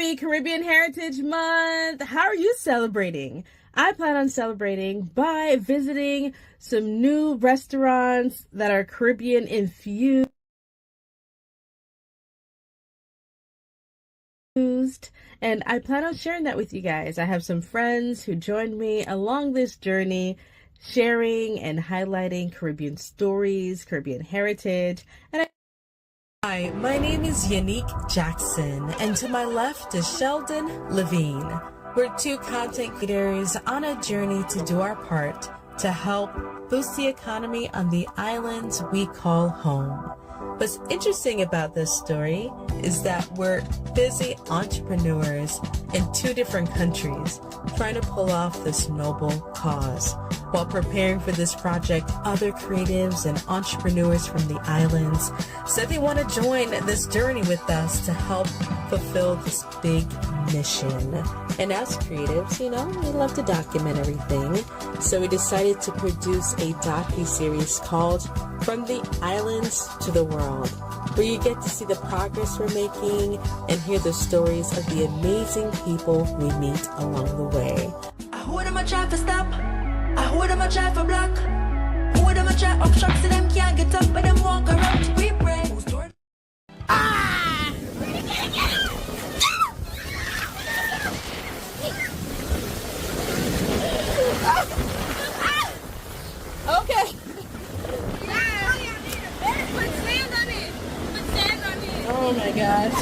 Happy Caribbean Heritage Month! How are you celebrating? I plan on celebrating by visiting some new restaurants that are Caribbean infused, and I plan on sharing that with you guys. I have some friends who joined me along this journey, sharing and highlighting Caribbean stories, Caribbean heritage, and Hi, my name is Yannick Jackson, and to my left is Sheldon Levine. We're two content creators on a journey to do our part to help boost the economy on the islands we call home. What's interesting about this story is that we're busy entrepreneurs in two different countries trying to pull off this noble cause. While preparing for this project, other creatives and entrepreneurs from the islands said they want to join this journey with us to help fulfill this big mission. And as creatives, we love to document everything. So we decided to produce a docu-series called From the Islands to the World, where you get to see the progress we're making and hear the stories of the amazing people we meet along the way. I hold them a try for stop. I hold them a try for block. Hold them a try up shock so them can't get up, but them walk around. We pray. Ah! Okay. Put sand on it. Put sand on it. Oh my gosh.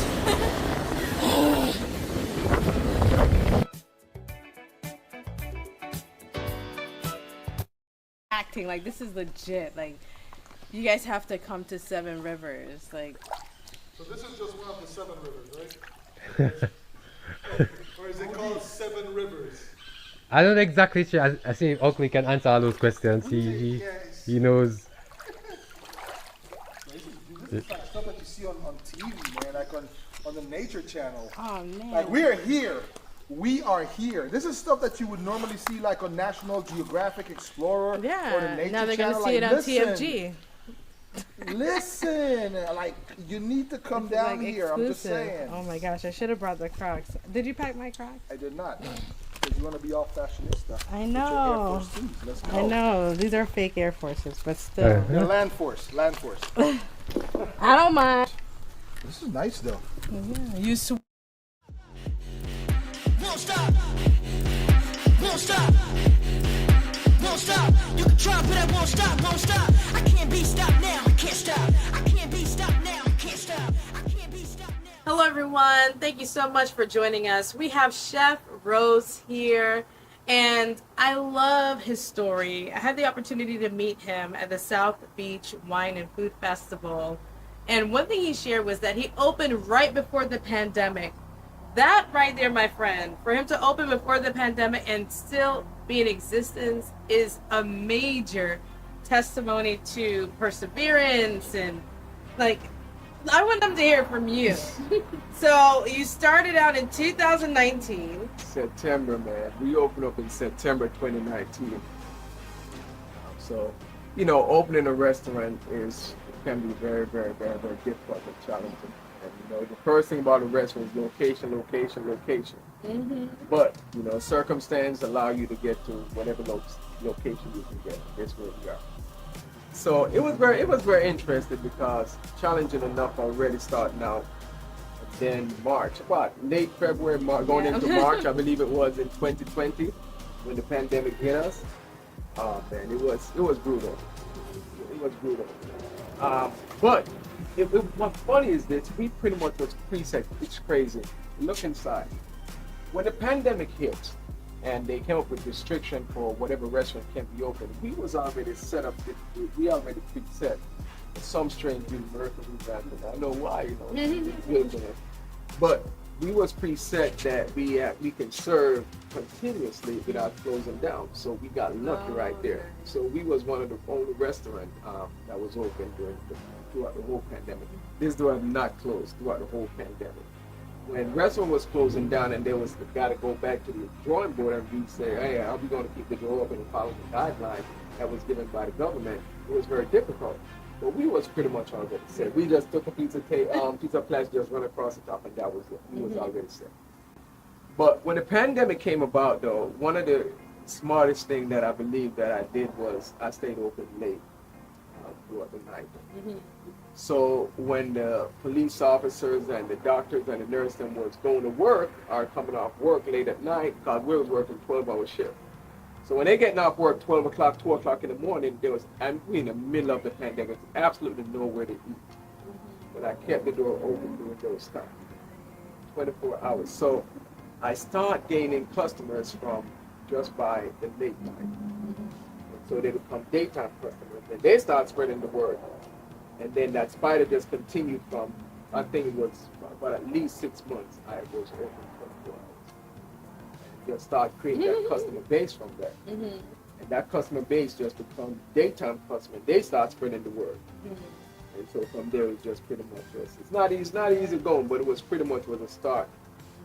Acting like this is legit. Like, you guys have to come to Seven Rivers. Like, so this is just one of the 7 rivers, right? Or is it called 7 rivers? I don't exactly sure. I think Oakley can answer all those questions. He knows. This is like stuff that you see on TV, man, like on the Nature Channel. oh man. Like we are here. We are here. This is stuff that you would normally see like on National Geographic Explorer or the Yeah. Nature Now they're Channel. gonna see it on listen, TFG. Listen, like you need to come down Like, here. I'm just exclusive. saying. Oh my gosh, I should have brought the Crocs. Did you pack my Crocs? I did not. Because you want to be all fashionista. I With your Air know. Force Twos. Let's go. I know. These are fake Air Forces, but still. They're Land Force. Land Force. I don't mind. This is nice though. Yeah, you sw- Won't stop. Won't stop. Won't stop. You can try, but I won't stop. Won't stop. I can't be stopped now. I can't stop. I can't be stopped now. I can't stop. I can't be stopped now. Hello everyone, thank you so much for joining us. We have Chef Rose here, and I love his story. I had the opportunity to meet him at the South Beach Wine and Food Festival, and one thing he shared was that he opened right before the pandemic. That right there, my friend, for him to open before the pandemic and still be in existence is a major testimony to perseverance, and like, I want them to hear from you. So you started out in 2019. September, man. We opened up in September 2019. So, opening a restaurant can be very, very, very, very difficult and challenging. And, the first thing about a restaurant is location, location, location. Mm-hmm. But, circumstance allow you to get to whatever location you can get. That's where we are. So it was very interesting because challenging enough already starting out. And then March, about late February, going into March, I believe it was in 2020 when the pandemic hit us. Man, it was brutal. It was brutal. But what's funny is that we pretty much was preset. It's crazy. Look inside. When the pandemic hit, and they came up with restriction for whatever restaurant can be open, we was already set up, we already preset. For some strange reason, I don't know why, but we was preset that we can serve continuously without closing down. So we got lucky right there. So we was one of the only restaurants that was open throughout the whole pandemic. This door have not closed throughout the whole pandemic. When restaurant was closing down and there was got to go back to the drawing board and we say, hey, how are we going to keep the door open and follow the guidelines that was given by the government? It was very difficult. But we was pretty much already set. We just took a piece of plastic, just run across the top, and that was it. We was already set. But when the pandemic came about, though, one of the smartest thing that I believe that I did was I stayed open late throughout the night. So when the police officers and the doctors and the nurses was going to work or coming off work late at night, because we was working 12-hour shift. So when they getting off work 12 o'clock, 2 o'clock in the morning, there was, and we in the middle of the pandemic, absolutely nowhere to eat. But I kept the door open during those times, 24 hours. So I start gaining customers from just by the late night. So they become daytime customers, and they start spreading the word. And then that spider just continued from, I think it was about at least 6 months I was open 24 hours. And just start creating that customer base from that. And that customer base just becomes daytime customer. They start spreading the word. And so from there it's just pretty much just, it's not easy going, but it was pretty much was a start.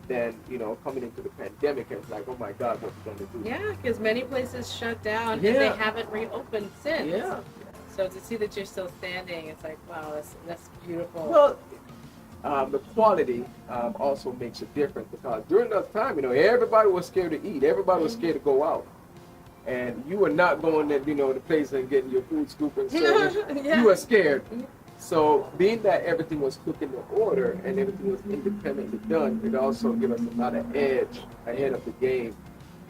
Then, you know, coming into the pandemic, and it's like, oh my God, what we gonna do? Yeah, because many places shut down and Yeah. they haven't reopened since. Yeah. So to see that you're still standing, it's like, wow, that's beautiful. Well, the quality also makes a difference, because during that time, you know, everybody was scared to eat. Everybody was scared to go out. And you were not going to, you know, the place and getting your food scoop and service. Yeah. You were scared. So being that everything was cooked in the order and everything was independently done, it also gave us a lot of edge ahead of the game.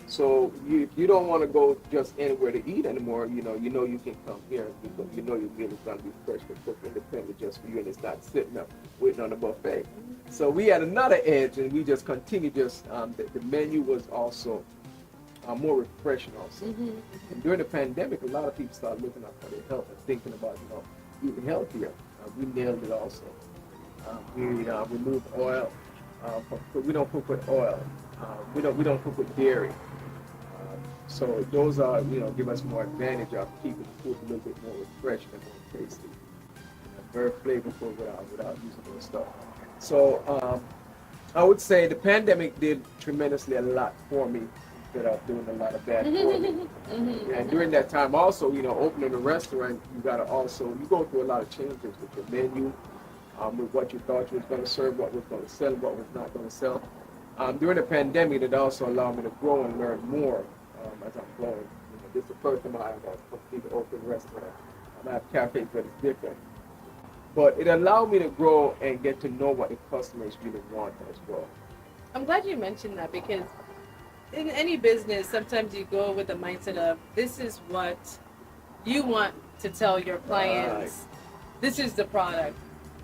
So you don't want to go just anywhere to eat anymore. You know you can come here. You know your meal is going to be fresh and cooked independently just for you, and it's not sitting up waiting on the buffet. So we had another edge, and we just continued. Just the menu was also more refreshing also. And during the pandemic, a lot of people started looking out for their health and thinking about eating healthier. We nailed it also. We removed oil. We don't cook with oil. We don't cook with dairy. So those are, give us more advantage of keeping the food a little bit more refreshing and more tasty. Very flavorful without using those stuff. So I would say the pandemic did tremendously a lot for me instead of doing a lot of bad for me. And during that time also, opening a restaurant, you go through a lot of changes with your menu, with what you thought you was going to serve, what was going to sell, what was not going to sell. During the pandemic, it also allowed me to grow and learn more as I'm growing. This is the first time I have a completely open restaurant. I have cafes, but it's different. But it allowed me to grow and get to know what the customers really want as well. I'm glad you mentioned that, because in any business, sometimes you go with the mindset of, this is what you want to tell your clients. This is the product.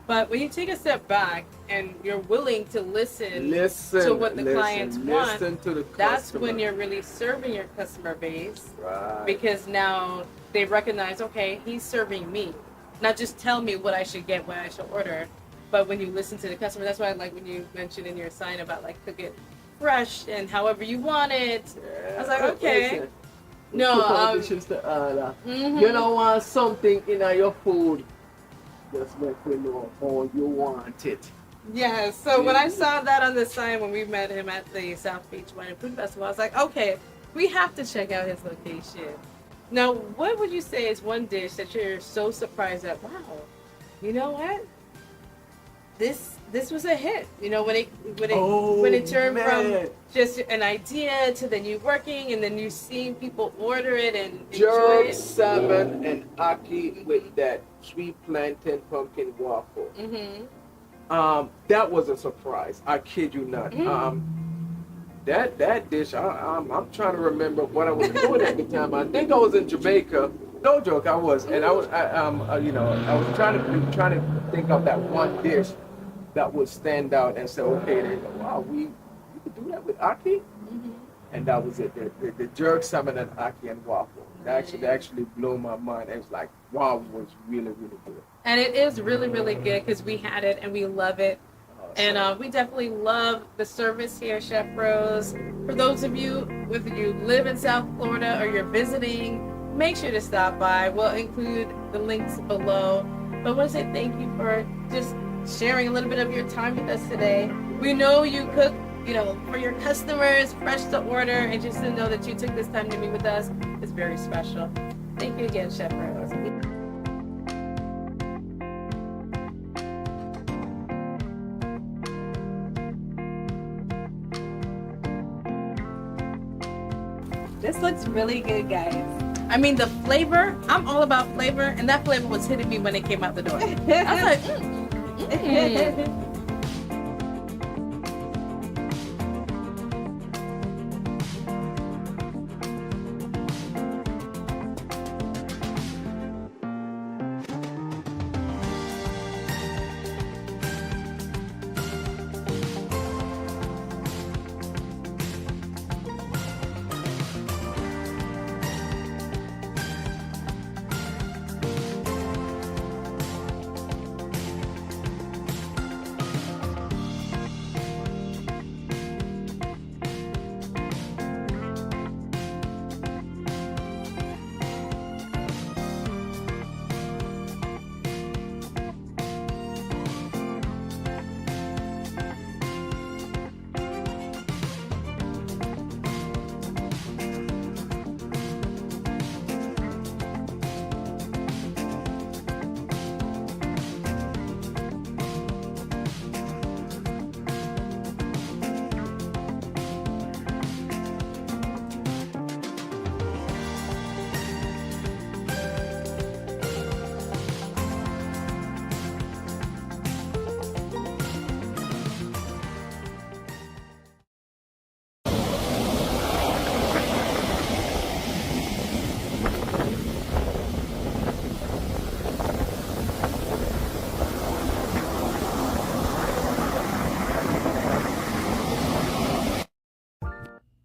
But when you take a step back and you're willing to listen to what the clients want, that's when you're really serving your customer base. Right. Because now they recognize, okay, he's serving me. Not just tell me what I should get, what I should order, but when you listen to the customer. That's why I like when you mentioned in your sign about like cook it fresh and however you want it. Yeah. I was like, okay. No, you don't want something in your food. Just let you know how you want it. Yeah, so when I saw that on the sign when we met him at the South Beach Wine and Food Festival, I was like, okay, we have to check out his location. Now, what would you say is one dish that you're so surprised at? Wow, you know what? This was a hit. When it turned from just an idea to then you working and then you seeing people order it and enjoy Jerk it. salmon and ackee with that sweet plantain pumpkin waffle. That was a surprise. I kid you not. That dish, I'm trying to remember what I was doing at the time. I think I was in Jamaica. No joke, I was, and I was trying to think of that one dish that would stand out and say, okay, wow, you could do that with ackee, and that was it. The jerk salmon and ackee and waffle. That actually blew my mind. It was like, wow, it was really, really good. And it is really, really good because we had it and we love it. And we definitely love the service here, Chef Rose. For those of you, whether you live in South Florida or you're visiting, make sure to stop by. We'll include the links below. But I want to say thank you for just sharing a little bit of your time with us today. We know you cook, for your customers, fresh to order, and just to know that you took this time to meet with us is very special. Thank you again, Chef Rose. This looks really good, guys. I mean, the flavor, I'm all about flavor, and that flavor was hitting me when it came out the door. I was like,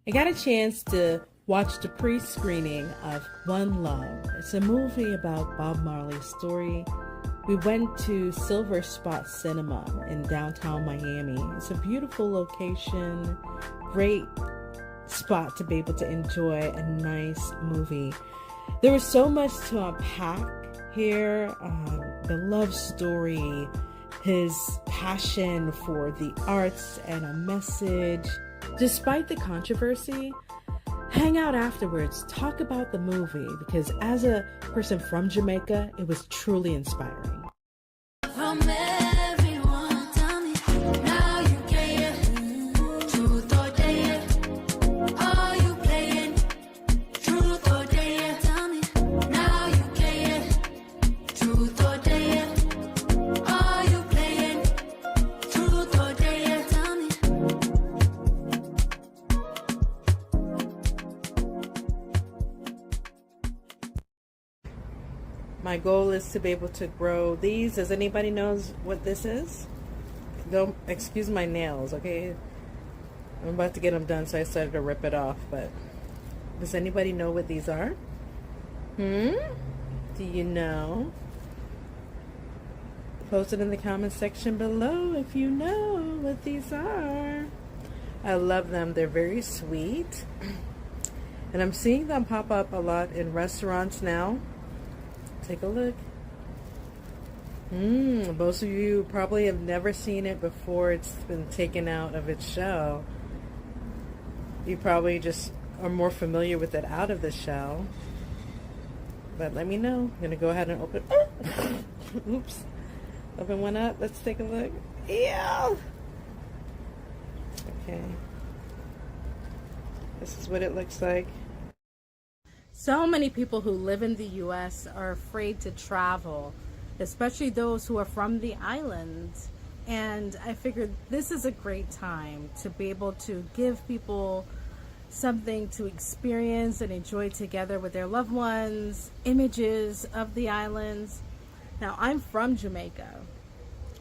I got a chance to watch the pre-screening of One Love. It's a movie about Bob Marley's story. We went to Silver Spot Cinema in downtown Miami. It's a beautiful location, great spot to be able to enjoy a nice movie. There was so much to unpack here. The love story, his passion for the arts and a message. Despite the controversy, hang out afterwards, talk about the movie, because as a person from Jamaica, it was truly inspiring. From everyone, tell me now you care. Truth or dare? Are you playing? Truth or dare? Tell me now you care. Truth or dare? Are you playing? Truth or dare? Tell me. My goal is to be able to grow these. Does anybody knows what this is? Don't excuse my nails, okay? I'm about to get them done, so I started to rip it off, but does anybody know what these are? Do you know? Post it in the comment section below if you know what these are. I love them. They're very sweet. And I'm seeing them pop up a lot in restaurants now. Take a look. Most of you probably have never seen it before it's been taken out of its shell. You probably just are more familiar with it out of the shell. But let me know. I'm going to go ahead and open. Oops. Open one up. Let's take a look. Yeah. Okay. This is what it looks like. So many people who live in the U.S. are afraid to travel, especially those who are from the islands. And I figured this is a great time to be able to give people something to experience and enjoy together with their loved ones, images of the islands. Now, I'm from Jamaica,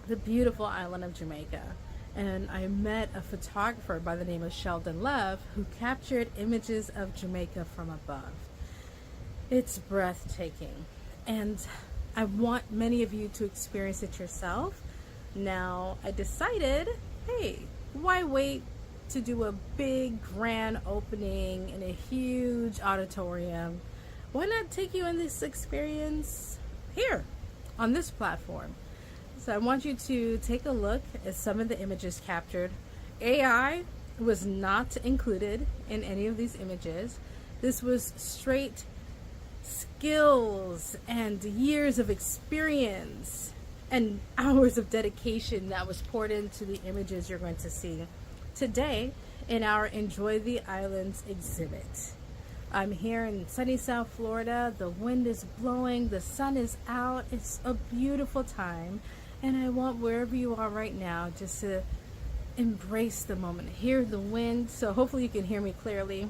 the beautiful island of Jamaica. And I met a photographer by the name of Sheldon Love who captured images of Jamaica from above. It's breathtaking, and I want many of you to experience it yourself. Now, I decided, hey, why wait to do a big grand opening in a huge auditorium? Why not take you in this experience here on this platform? So I want you to take a look at some of the images captured. AI was not included in any of these images. This was straight skills and years of experience and hours of dedication that was poured into the images you're going to see today in our Enjoy the Islands exhibit. I'm here in sunny South Florida. The wind is blowing, the sun is out. It's a beautiful time. And I want wherever you are right now just to embrace the moment. Hear the wind. So hopefully you can hear me clearly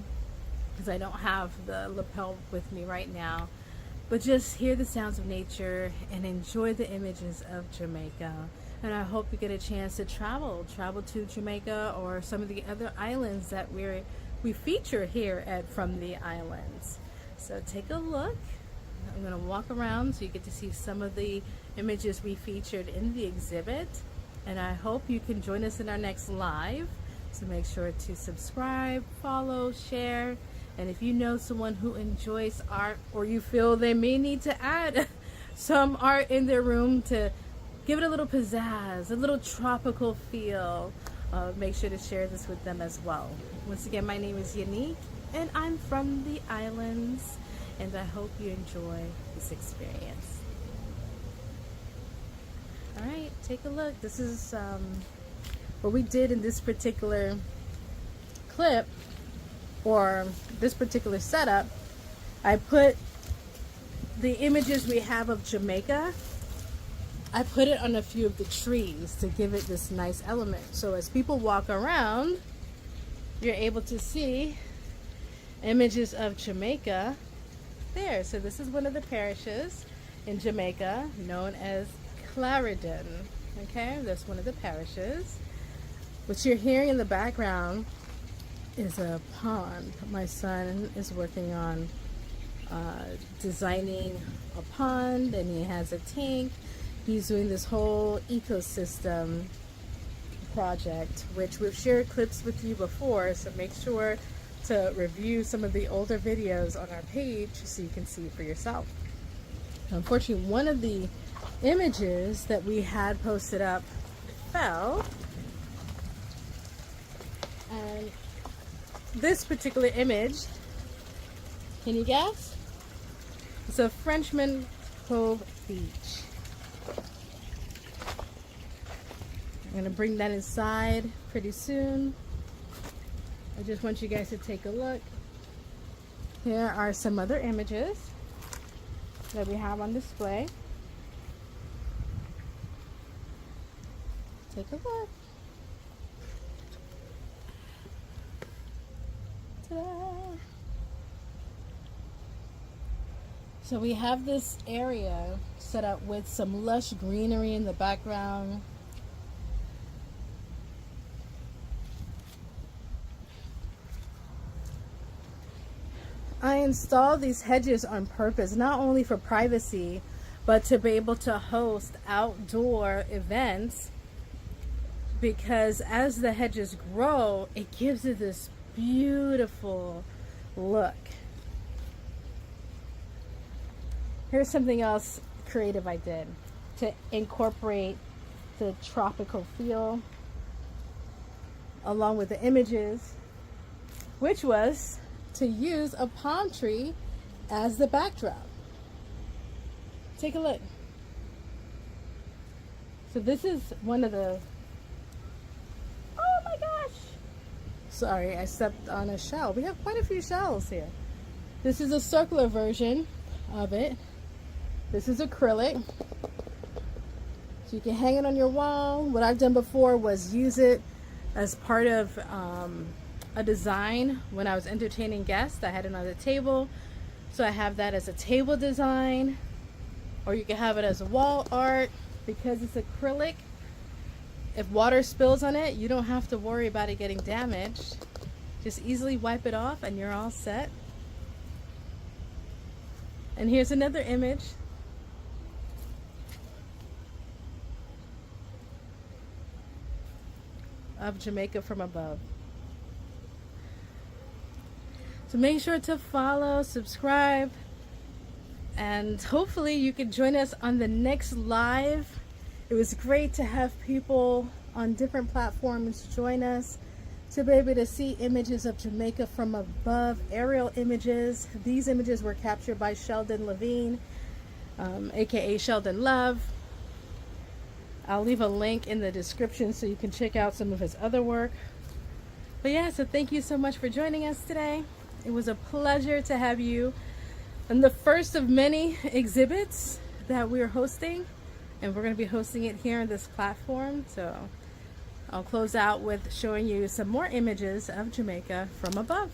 because I don't have the lapel with me right now. But just hear the sounds of nature and enjoy the images of Jamaica. And I hope you get a chance to travel to Jamaica or some of the other islands that we feature here at From the Islands. So take a look. I'm going to walk around so you get to see some of the images we featured in the exhibit. And I hope you can join us in our next live. So make sure to subscribe, follow, share. And if you know someone who enjoys art or you feel they may need to add some art in their room to give it a little pizzazz, a little tropical feel, make sure to share this with them as well. Once again, my name is Unique and I'm from the islands, and I hope you enjoy this experience. All right, take a look. This is what we did in this particular clip, or this particular setup. I put the images we have of Jamaica, I put it on a few of the trees to give it this nice element. So as people walk around, you're able to see images of Jamaica there. So this is one of the parishes in Jamaica known as Clarendon. Okay, that's one of the parishes. What you're hearing in the background is a pond. My son is working on designing a pond, and he has a tank. He's doing this whole ecosystem project, which we've shared clips with you before, so make sure to review some of the older videos on our page so you can see for yourself. Unfortunately, one of the images that we had posted up fell, and this particular image, can you guess? It's a Frenchman Cove Beach. I'm going to bring that inside pretty soon. I just want you guys to take a look. Here are some other images that we have on display. Take a look. Ta-da! So we have this area set up with some lush greenery in the background. I installed these hedges on purpose, not only for privacy, but to be able to host outdoor events, because as the hedges grow, it gives it this beautiful look. Here's something else creative I did to incorporate the tropical feel along with the images, which was to use a palm tree as the backdrop. Take a look. So this is one of the, oh my gosh, sorry, I stepped on a shell. We have quite a few shells here. This is a circular version of it. This is acrylic, so you can hang it on your wall. What I've done before was use it as part of a design when I was entertaining guests. I had it on the table, so I have that as a table design, or you can have it as a wall art. Because it's acrylic, if water spills on it, you don't have to worry about it getting damaged. Just easily wipe it off and you're all set. And here's another image. Of Jamaica from above. So make sure to follow, subscribe, and hopefully you can join us on the next live. It was great to have people on different platforms join us to be able to see images of Jamaica from above, aerial images. These images were captured by Sheldon Levine, aka Sheldon Love. I'll leave a link in the description so you can check out some of his other work. But yeah, so thank you so much for joining us today. It was a pleasure to have you on the first of many exhibits that we're hosting, and we're going to be hosting it here on this platform. So I'll close out with showing you some more images of Jamaica from above.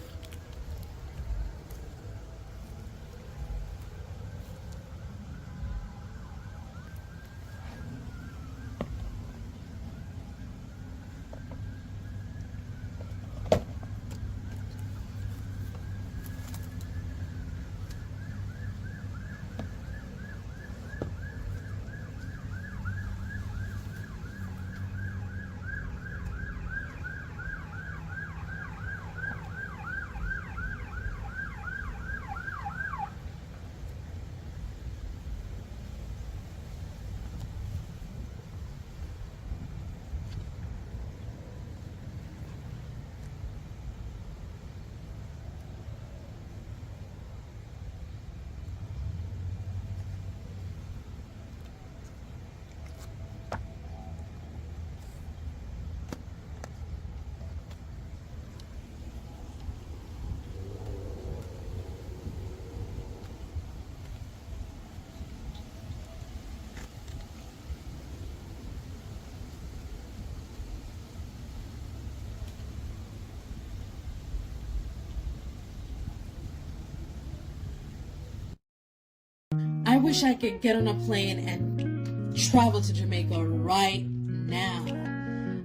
I wish I could get on a plane and travel to Jamaica right now.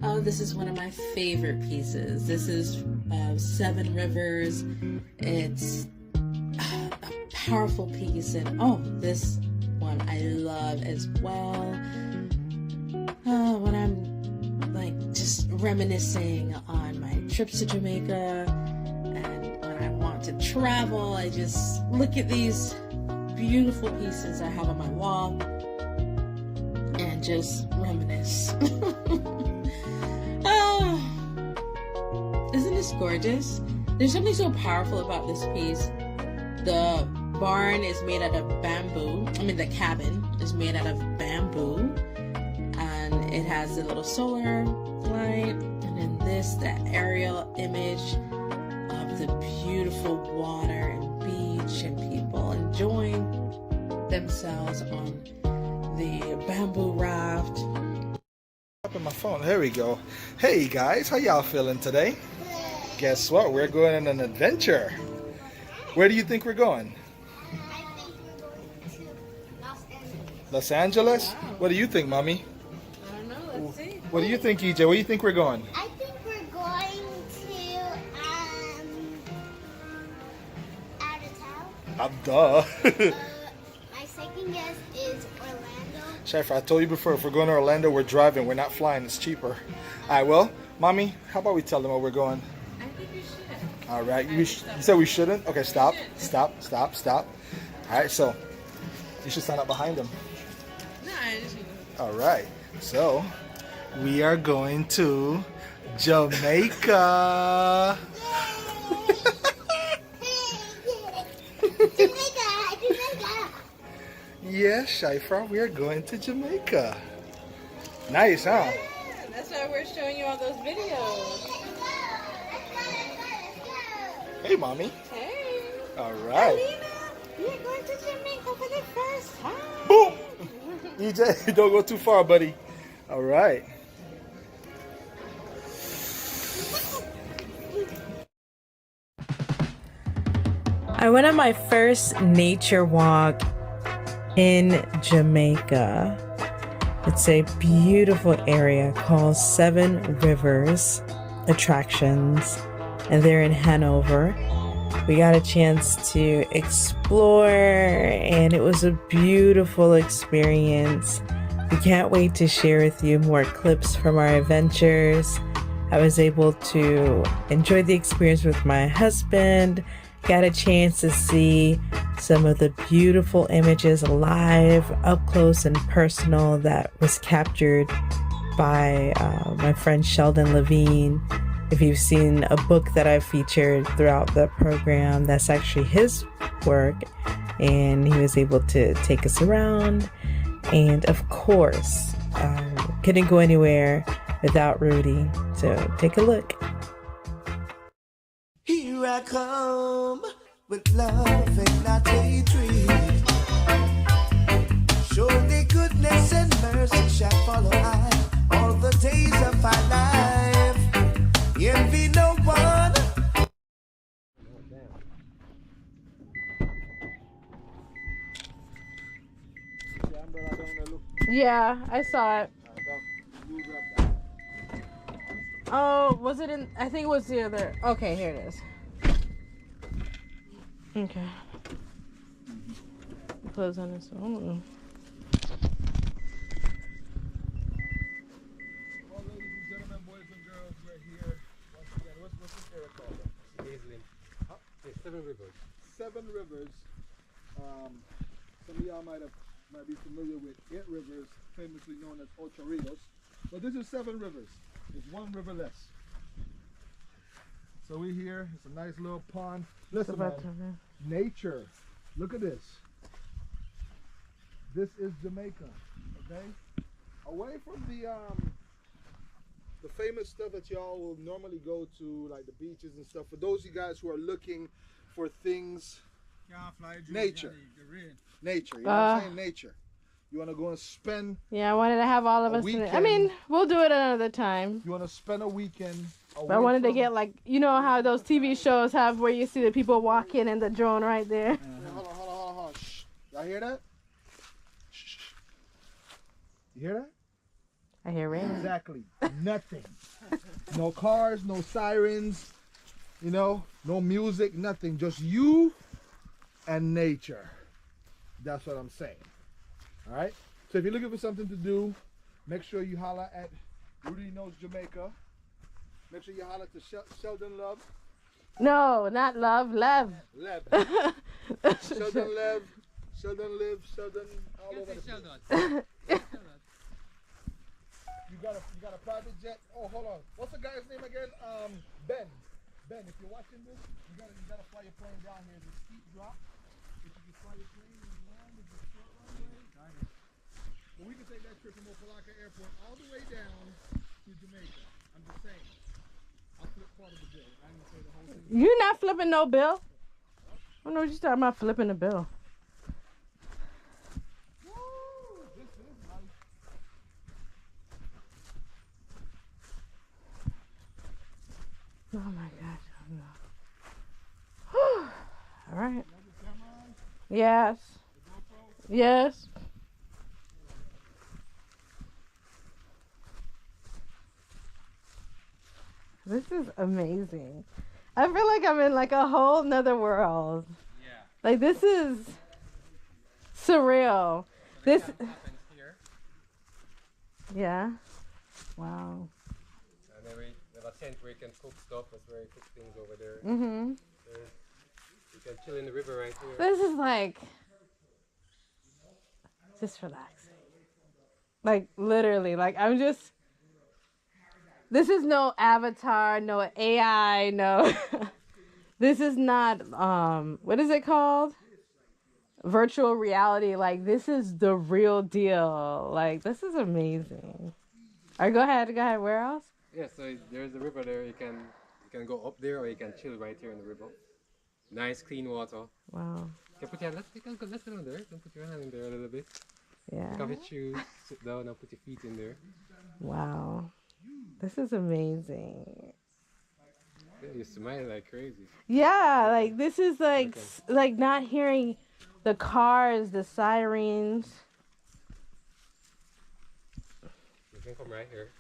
Oh, this is one of my favorite pieces. This is Seven Rivers. It's a powerful piece, and oh, this one I love as well. Oh, when I'm like just reminiscing on my trips to Jamaica, and when I want to travel, I just look at these beautiful pieces I have on my wall and just reminisce. Oh, isn't this gorgeous? There's something so powerful about this piece. The barn is made out of bamboo. I mean, the cabin is made out of bamboo, and it has a little solar light, and then the aerial image of the beautiful water and beach and people enjoying themselves on the bamboo raft. Up on my phone. There we go. Hey guys, how y'all feeling today? Guess what? We're going on an adventure. Where do you think we're going? I think we're going to Los Angeles. Los Angeles? What do you think, Mommy? I don't know, let's see. What do you think, EJ? Where do you think we're going? I think we're going to out of town. Duh. My second guess is Orlando. Chef, I told you before, if we're going to Orlando, we're driving. We're not flying. It's cheaper. All right, well, Mommy, how about we tell them where we're going? I think we should. All right. You said we shouldn't? Okay, stop. Stop. All right, so you should stand up behind them. No, I just All right. So we are going to Jamaica. Jamaica. Yes, Shifra, we are going to Jamaica. Nice, huh? Yeah, that's why we're showing you all those videos. Hey, Mommy. Hey. All right. We're going to Jamaica for the first time. Boom. EJ, don't go too far, buddy. All right. I went on my first nature walk in Jamaica. It's a beautiful area called Seven Rivers Attractions, and they're in Hanover. We got a chance to explore, and it was a beautiful experience. We can't wait to share with you more clips from our adventures. I was able to enjoy the experience with my husband, got a chance to see some of the beautiful images live, up close and personal, that was captured by my friend Sheldon Levine. If you've seen a book that I've featured throughout the program, that's actually his work, and he was able to take us around. And of course, couldn't go anywhere without Rudy, so take a look. Here Here I come with love and not hatred. Surely goodness and mercy shall follow I all the days of my life. Envy no one. Yeah, I saw it. Oh, was it in? I think it was the other. Okay, here it is. Okay. Close on this one. Well, ladies and gentlemen, boys and girls, we're here once again. What's this area called? Huh? It's 7 Rivers. 7 Rivers. Some of y'all might be familiar with 8 Rivers, famously known as Ocho Rios. But this is 7 Rivers. It's 1 river less. So we're here. It's a nice little pond. Listen, man, nature. Look at this. This is Jamaica, okay? Away from the famous stuff that y'all will normally go to, like the beaches and stuff. For those of you guys who are looking for things, nature, nature. You know what I'm saying? Nature. You want to go and spend. Yeah, I wanted to have all of us. I mean, we'll do it another time. You want to spend a weekend. But I wanted to get like, you know how those TV shows have where you see the people walking and the drone right there. Hold on. Shh. Y'all hear that? Shh. You hear that? I hear rain. Exactly. Nothing. No cars, no sirens, you know, no music, nothing. Just you and nature. That's what I'm saying. All right? So if you're looking for something to do, make sure you holler at Rudy Knows Jamaica. Make sure you holler to Sheldon Love. No, not love, Lev. Lev. Sheldon Lev. Sheldon Live. Sheldon all over the place. You got a private jet. Oh, hold on. What's the guy's name again? Ben. Ben, if you're watching this, you gotta fly your plane down here. It's a steep drop. If you can fly your plane and land, it's a short runway. But we can take that trip from Opalaka Airport all the way down to Jamaica. I'm just saying. I'll flip part of the bill. I'm gonna say the whole thing. You're not flipping no bill. I don't know what you're talking about flipping a bill. This is nice. Oh my gosh. All right. Yes. Yes. This is amazing. I feel like I'm in like a whole nother world. Yeah. Like this is surreal. This happens here. Yeah. Wow. And then we have a tent where you can cook stuff. That's where you cook things over there. Mhm. You can chill in the river right here. This is like just relaxing. Like literally, like I'm just. This is no avatar, no AI, no. This is not what is it called? Virtual reality. Like this is the real deal. Like this is amazing. All right, go ahead. Where else? Yeah, so there's a river there. You can go up there or you can chill right here in the river. Nice clean water. Wow. You can put your let's go down there. You can put your hand in there a little bit. Yeah. Take off your shoes, sit down and put your feet in there. Wow. This is amazing. You smile like crazy. Yeah, like this is like like not hearing the cars, the sirens. You can come right here.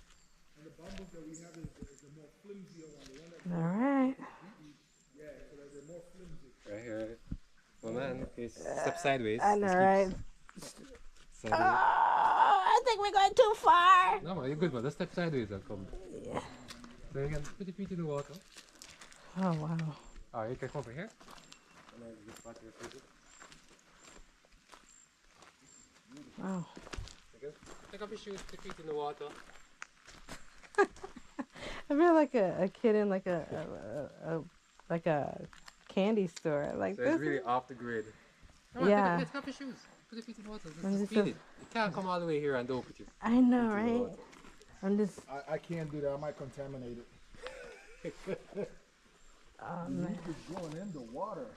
All right. Right here. Well, man, okay, step sideways. I know, right? Sideways. I think we're going too far. No, man, you're good, man. Let's step sideways and come. Yeah. So you can put your feet in the water. Oh wow. Alright, you can come over here. And then just back your feet. Wow. Okay. Take off your shoes, put your feet in the water. I feel like a kid in like a candy store. Like So this. it's really off the grid. Come on, Yeah. take off your shoes. Put your feet in the water. I'm Just just feel a- it. You can't come all the way here and don't put your I know, feet in the right? water. I'm just. I can't do that. I might contaminate it. You're going in the water.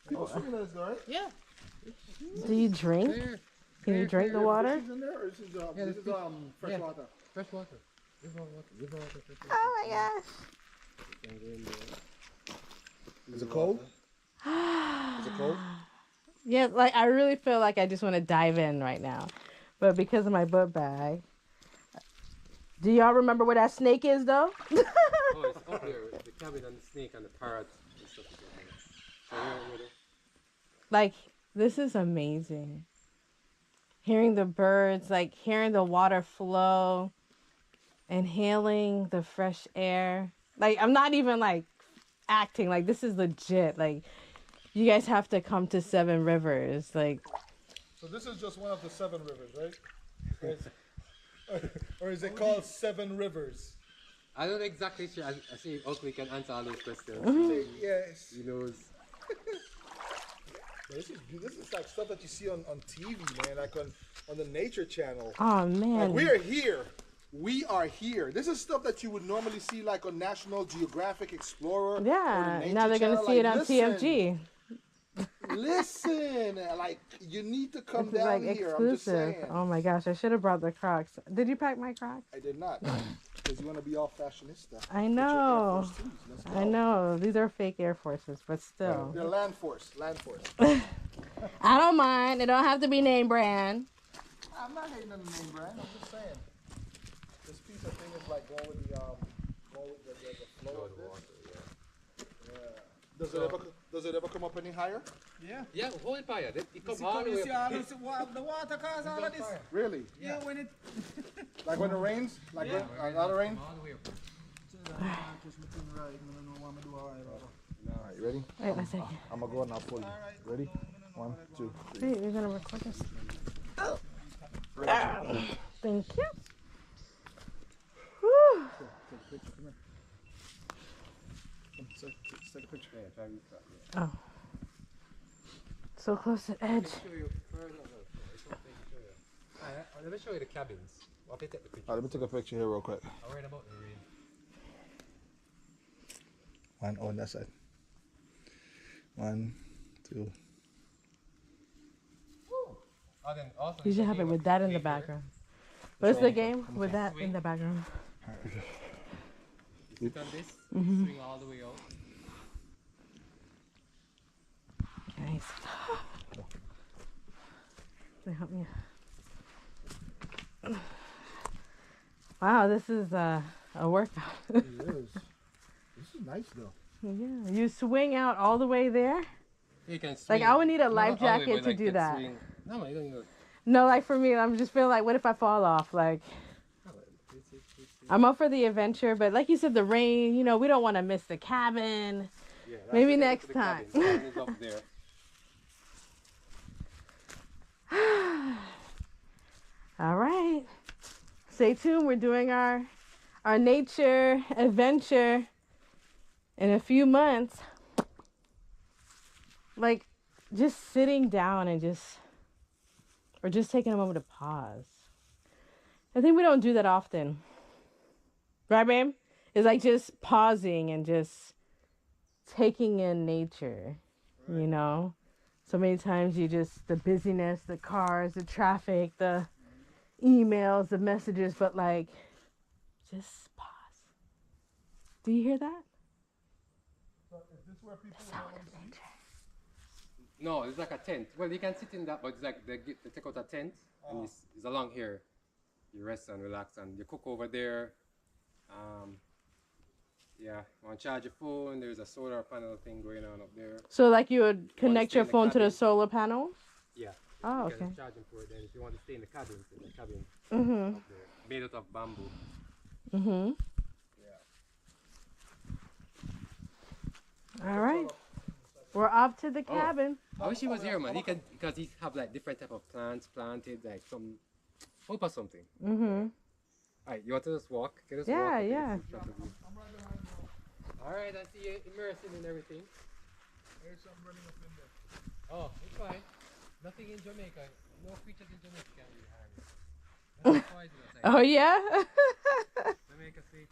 People swimming in this, right? Yeah. Do you drink? There. Can you drink the water? Fishes in there, or this is fresh Yeah. water? Fresh water. River water. River water. Fresh water. Oh my gosh. You can go in there. Is it cold? Is it cold? Yeah, like I really feel like I just want to dive in right now. But because of my book bag. Do y'all remember where that snake is though? Oh, it's up there. The cabin and the snake and the parrot and stuff like that. So we're over there. Like, this is amazing. Hearing the birds, like hearing the water flow, inhaling the fresh air. Like, I'm not even like acting, like this is legit. Like, you guys have to come to Seven Rivers. Like, So this is just one of the 7 rivers, right? Or is it called 7 rivers? I don't exactly sure. I see Oakley can answer all those questions. Yes. He knows. This is like stuff that you see on TV, man, like on the Nature Channel. oh Like, man. we are here. We are here. This is stuff that you would normally see like on National Geographic Explorer. or the Yeah, Nature now they're gonna Channel. see it Like, on listen, TFG. Listen, like you need to come This is down like here. I'm just exclusive. saying. Oh my gosh, I should have brought the Crocs. Did you pack my Crocs? I did not, because you want to be all fashionista. I With your Air know. Force Twos. Let's I go. know. These are fake Air Forces, but still. They're land force. Land force. I don't mind. It don't have to be name brand. I'm not hating on the name brand. I'm just saying. This piece of thing is like going with the flow of this. Yeah. Does it ever come up any higher? Yeah, hold it fire. It come all the way up. The water cause all of this. Really? Yeah, when it. Like when it rains? Like when a lot of rain? All the way up. Alright, you ready? Wait one second. I'm gonna go and I'll pull you. Ready? 1, 2, 3. Wait, you're gonna record this? Thank you. Whew. Take a picture. Come here. Let's take a picture. Yeah, try and reach that, yeah. Oh. So close to the edge. Show you further. It's something to show you. Alright, let me show you the cabins. I'll take the picture. Let me take a picture here real quick. I'm worried about the rain. One on that side. 1, 2. Oh, then also You should have it with that in the background. What's the game with that Swing. in the background? You sit on this, swing all the way out. Nice. Can you help me? Wow, this is a workout. It is. This is nice though. Yeah, you swing out all the way there. You can swing. Like I would need a life Not all the way, jacket but, to like, do can that. swing. No, you don't need. No, like for me, I'm just feeling like, what if I fall off? Like I'm up for the adventure, but like you said, the rain. You know, we don't want to miss the cabin. Yeah, that's Maybe the- next the time. cabin. Cabin is up there. All right. Stay tuned. We're doing our nature adventure in a few months. Like just sitting down and or just taking a moment to pause. I think we don't do that often. Right, babe? It's like just pausing and just taking in nature, you know? So many times the busyness, the cars, the traffic, the emails, the messages, but like, just pause. Do you hear that? So is this where people The sound of nature. No, it's like a tent. Well, you can sit in that, but it's like they take out a tent and it's along here. You rest and relax and you cook over there. Yeah, want to charge your phone? There's a solar panel thing going on up there. So like you would connect stay your in the phone to the cabin. solar panel? Yeah. Oh, You can okay. charge them for it. Then if you want to stay in the cabin, Mm-hmm. up there, made out of bamboo. Mm-hmm. All right. We're off to the cabin. I wish he was here, man. He can because he have like different type of plants planted, like some hope or something. Mm-hmm. Alright, you want to just walk? Can us Yeah, walk? Okay, yeah. let's see shot of you. Alright, I see you immersing in everything. There's something running up in there. Oh, it's fine. Nothing in Jamaica. No creatures in Jamaica can be harmed. That's why it's outside. Oh, yeah? Jamaica safe.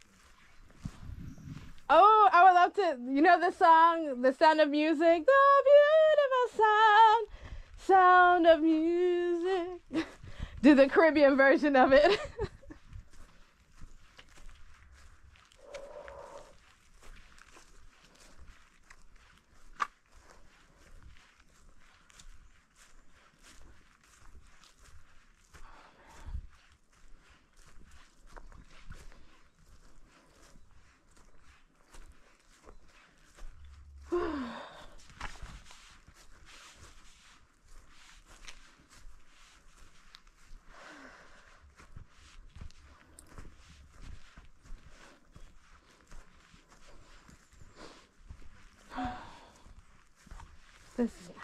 Oh, I would love to. You know the song, The Sound of Music? The beautiful sound of music. Do the Caribbean version of it. This is nice.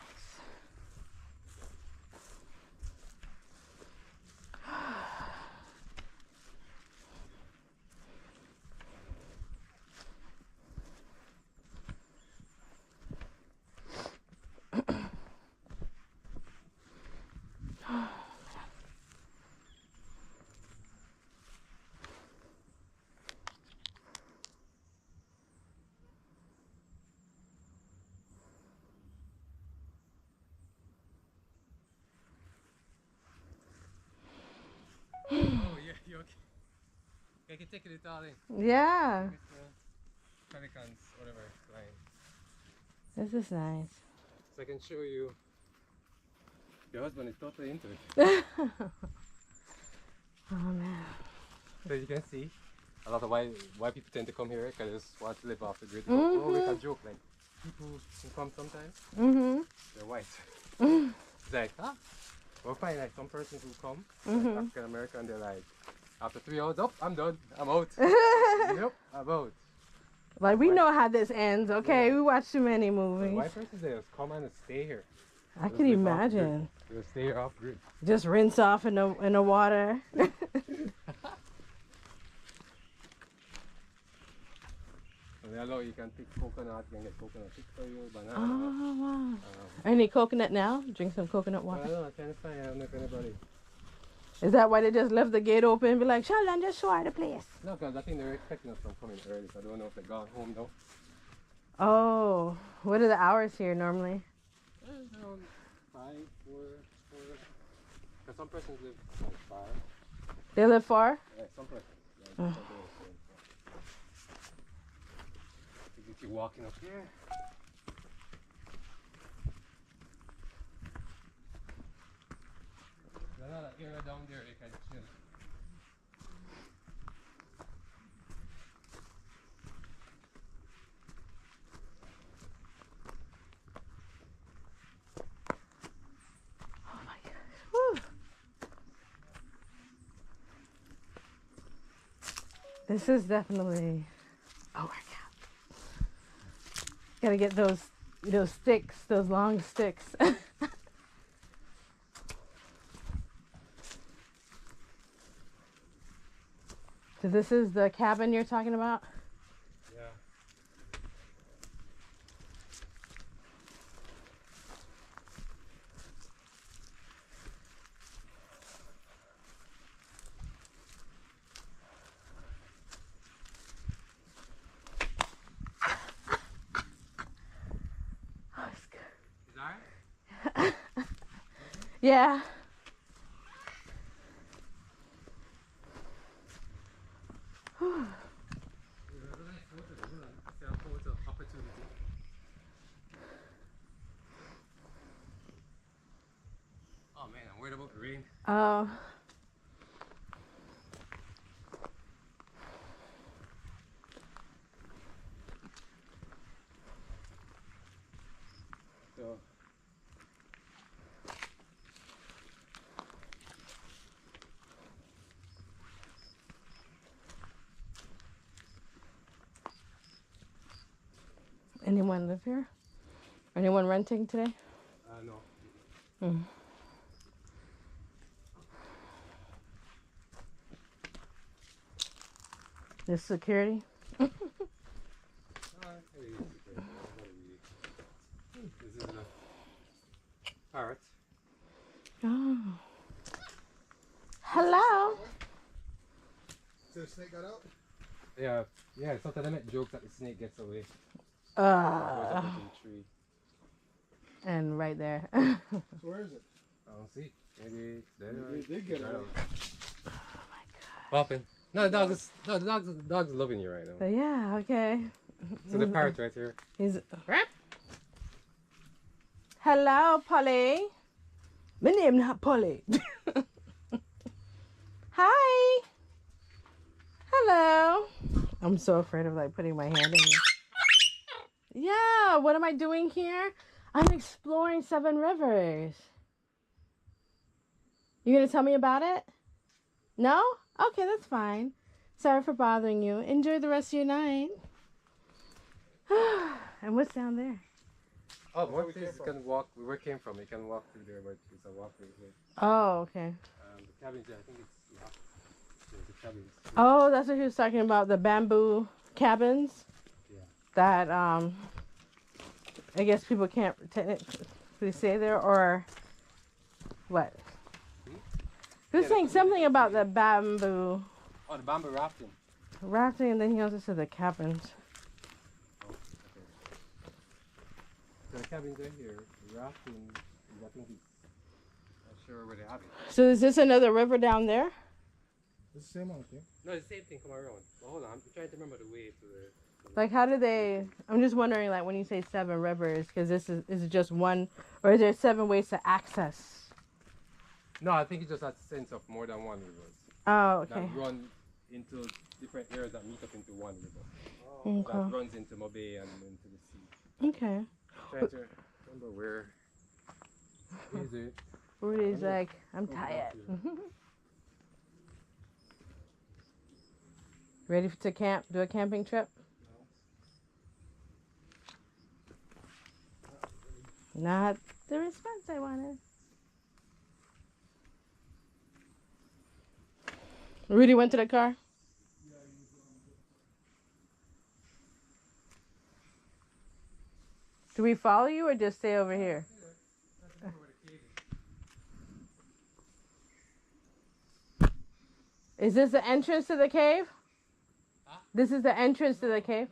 Oh, yeah, you okay? I can take it all in. Yeah, Pelicans, whatever, flying. this is nice. So I can show you. Your husband is totally into it. Oh man. So you can see a lot of why people tend to come here because they just want to live off the grid. Oh, we can joke like people who come sometimes. They're white. It's like, huh? We'll find like some persons who come, like African American, they're like, after 3 hours, oh, I'm done, I'm out. Nope, I'm out. Like we know how this ends, okay? Yeah. We watch too many The movies. white persons, they just come and stay here. I Just can live off the grid. imagine. They just stay here off grid. Just rinse off in the water. And they allow you can pick coconut, you can get coconut chips for you, banana. Oh wow. Any coconut now? Drink some coconut Well, I water. don't know, I'm trying to find, I don't know if anybody. Is that why they just left the gate open and be like, Sheldon, just show her the place? No, because I think they're expecting us from coming early, so I don't know if they're gone home now. Oh, what are the hours here normally? Around 5, 4. Because some persons live like far. They live far? Yeah, some persons. Like, some persons live far. You get you walking up here. There's another area down there you can chill. Oh my gosh. Woo. This is definitely a workout. Gotta get those sticks, those long sticks. So this is the cabin you're talking about? Yeah. Oh, it's good. Is that right? Yeah. Oh man, I'm worried about the rain. So Anyone live here? Anyone renting today? no. This security? This is a parrot. Oh. Hello. So the snake got out? Yeah, Yeah, sometimes I make jokes that the snake gets away. Goes up Uh, into the tree. and right there. So where is it? I don't see. Maybe it's there. Maybe it did get I away. don't know. Popping. No, the dog's loving you right now. So yeah, okay. So the parrot right here. He's. Hello, Polly. My name not Polly. Hi. Hello. I'm so afraid of like putting my hand in it. Yeah, what am I doing here? I'm exploring Seven Rivers. You gonna tell me about it? No? Okay, that's fine. Sorry for bothering you. Enjoy the rest of your night. And what's down there? Oh, what is you can walk where it came from? You can walk through there, but it's a walkway here. Oh, okay. The cabins there, I think it's locked. There's the cabins. Oh, that's what he was talking about, the bamboo cabins. Yeah. That I guess people can't technically stay there, or what? He was saying something about the bamboo Oh, the bamboo rafting. rafting, and then he also said the cabins. Oh, okay. So the cabins are here. The rafting, I think it's not sure where they have it. So is this another river down there? It's the same one, okay? No, it's the same thing. Come around. Well, hold on. I'm trying to remember the way to the. Like, how do they? I'm just wondering, like, when you say Seven Rivers, because is it just one, or is there 7 ways to access? No, I think it just has a sense of more than one rivers Oh, okay. that run into different areas that meet up into one river. Okay. That runs into Mobay and into the sea. Okay. Trying to remember where is it? Rudy's like, I'm tired. Ready to camp? Do a camping trip? Not the response I wanted. Rudy went to the car? Do we follow you or just stay over here? Is this the entrance to the cave? This is the entrance to the cave?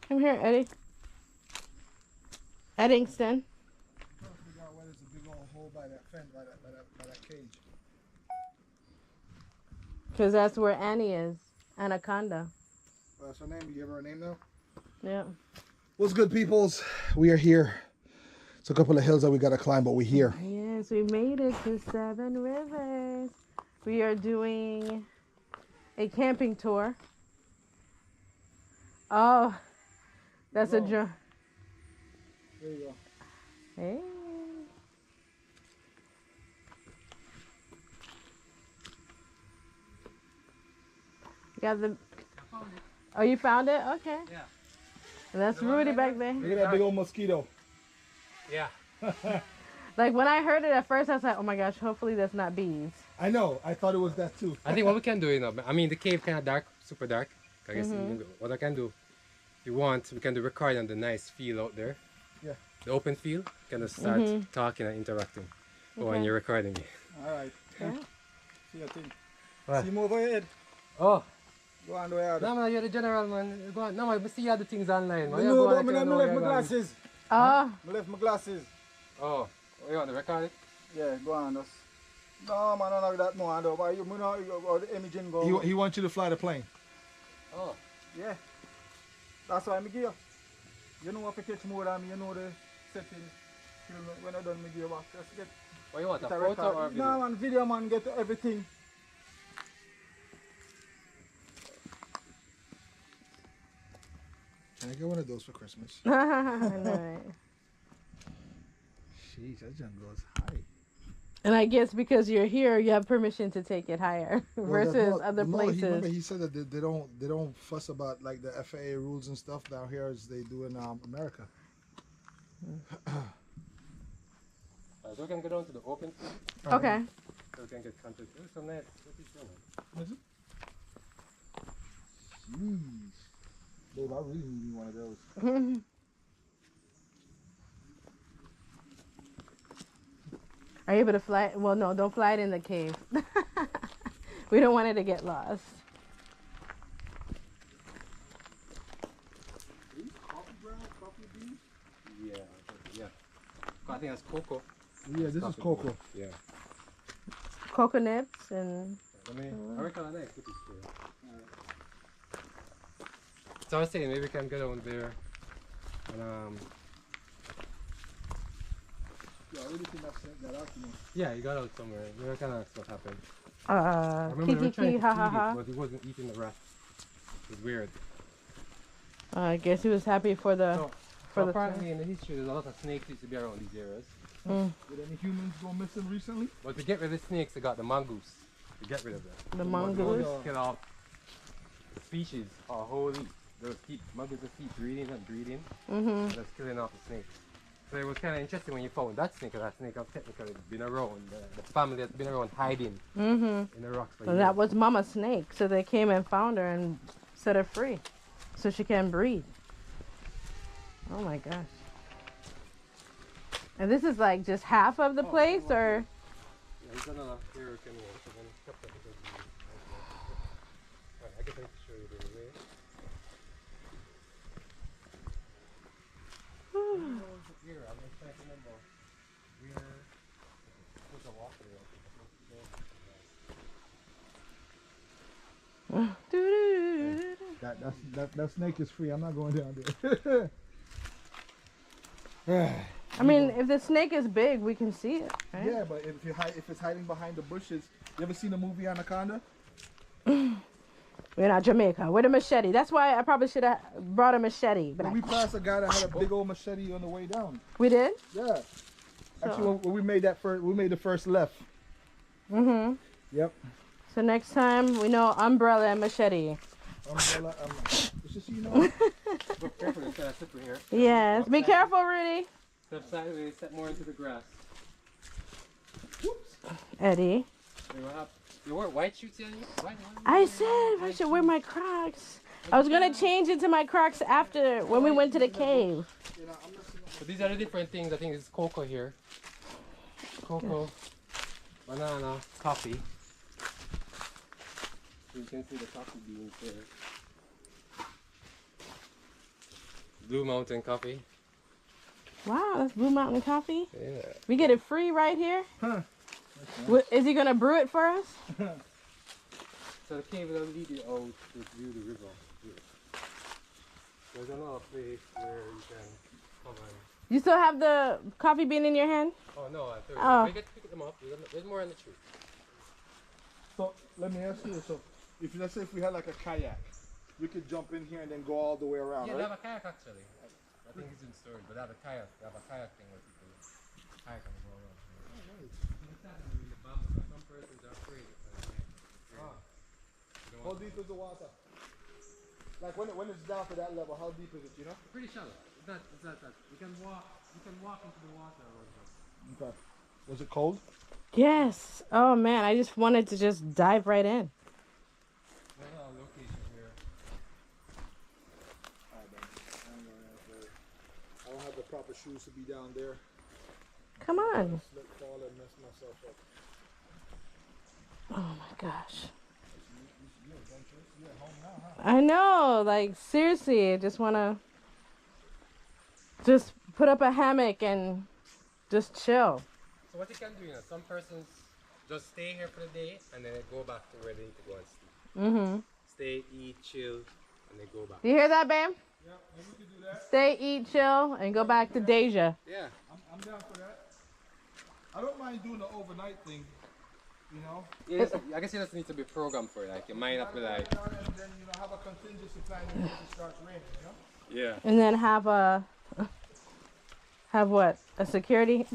Come here, Eddie. Eddingston. I'm trying to figure out where there's a big old hole by that fence, by that cage. Because that's where Annie is. Anaconda. That's her name. You give her a name now? Yeah. What's good, peoples? We are here. It's a couple of hills that we gotta climb, but we're here. Yes, we made it to Seven Rivers. We are doing a camping tour. Oh, that's a drum. There you go. Hey. You got the. Oh, you found it? Okay. Yeah. And that's Rudy back there. Look at that big old mosquito. Yeah. Like when I heard it at first, I was like, "Oh my gosh! Hopefully that's not bees." I know. I thought it was that too. I think what we can do, I mean, the cave kind of dark, super dark. I guess what I can do, if you want, we can do record on the nice field out there. Yeah. The open field. Kind of start talking and interacting when you're recording it. All right. Yeah. See your thing. What? See, move ahead. Oh. Go on the way out. No, man, you're the general, man. Go on. No, man, we see other things online, man. You No, go on, but I I know left you're my going. glasses. Oh, I left my glasses. Oh, you want to record it? Yeah, go on. Just. No, man, I don't know that more. Though. But you know, the imaging go. He wants you to fly the plane. Oh. Yeah. That's why I'm here. You know if you catch more than me, you know the setting. When I done my gear back, just get. What you want, a get photo record. or a video? No, man, video man, get everything. Can I get one of those for Christmas? I know, right? Jeez, that junk goes high. And I guess because you're here, you have permission to take it higher versus other places. Remember, he said that they don't fuss about like the FAA rules and stuff down here as they do in America. So we can go down to the open field. Okay. So we can get content. Oh, so nice. What is going on? Is it? Jeez. Babe, I really need one of those. Are you able to fly it? Well, no, don't fly it in the cave. We don't want it to get lost. Coffee ground, coffee beans? Yeah. Yeah. I think that's cocoa. Yeah, this is Coffee cocoa. beans. Yeah. Coconuts and... I mean, I reckon I like it too. So I was saying maybe we can go down there and Yeah, I really think that's that out, you know. yeah, you got out somewhere. Maybe I can ask what happened. I remember they were trying Kiki, to ha feed ha it, ha. but he wasn't eating the rat. It was weird. I guess he was happy for the... So for the apparently in the history there's a lot of snakes used to be around these areas. Did any humans go missing recently? But to get rid of the snakes, they got the mongoose. To get rid of them. The mongoose. Kill off the species or wholly. They'll keep mongooses keep breeding and breeding. Mm-hmm. That's killing off the snakes. So it was kind of interesting when you found that snake, because that snake has technically been around. The family has been around hiding in the rocks for And years. that was Mama Snake, so they came and found her and set her free, so she can breed. Oh my gosh! And this is like just half of the place, or Yeah, he's another hurricane wall, so then it's kept up because of the- Alright, I guess I can show you the way. Here, I'm just trying to remember where there's a walkway That snake is free. I'm not going down there. I mean, if the snake is big, we can see it, right? Yeah, but if it's hiding behind the bushes, you ever seen the movie Anaconda? We're not Jamaica. With a machete. That's why I probably should have brought a machete. But When we passed a guy that had a big old machete on the way down. we did. Yeah. Actually, when we made the first left. Mhm. Yep. So next time we know umbrella and machete. Umbrella. It's just so you know. Look careful, it's kind of slippery here. Yes. Be careful, Rudy. Step sideways, step more into the grass. Eddie. You wear white shoes yet? Why? I said I should wear my Crocs. I was gonna change into my Crocs after when we went to the cave. So these are the different things. I think it's cocoa here. Cocoa, banana, coffee. You can see the coffee beans there. Blue Mountain coffee. Wow, that's Blue Mountain Coffee. Yeah. We get it free right here. Huh. Is he gonna brew it for us? So the cave will lead you out to view the river. There's another place where you can come and... You still have the coffee bean in your hand? Oh no, I thought Oh. we get to pick them up. There's more on the tree. So let me ask you. So if let's say if we had like a kayak, we could jump in here and then go all the way around, Yeah, they right? have a kayak actually. I think it's in storage, but they have a kayak. They have a kayak thing where people kayak and go around. Some persons are afraid. How deep is the water? Like when it's down to that level, how deep is it? You know? Pretty shallow. It's not that. You can walk into the water. Okay. Was it cold? Yes. Oh man, I just wanted to just dive right in. There's a location here. I don't have the proper shoes to be down there. Come on. Slip, fall, and mess myself up. Oh my gosh. I know, like seriously, I just wanna just put up a hammock and just chill. So what you can do, some persons just stay here for the day and then they go back to where they need to go and sleep. Mm-hmm. Stay, eat, chill, and they go back. You hear that, babe? Yeah, maybe we could do that. Stay, eat, chill, and go back to Deja. Yeah. I'm down for that. I don't mind doing the overnight thing. You know? Yeah, I guess you just need to be programmed for it. Like your mind up with like. And then have a contingency plan in case it starts raining. You know? Yeah. And then have what? A security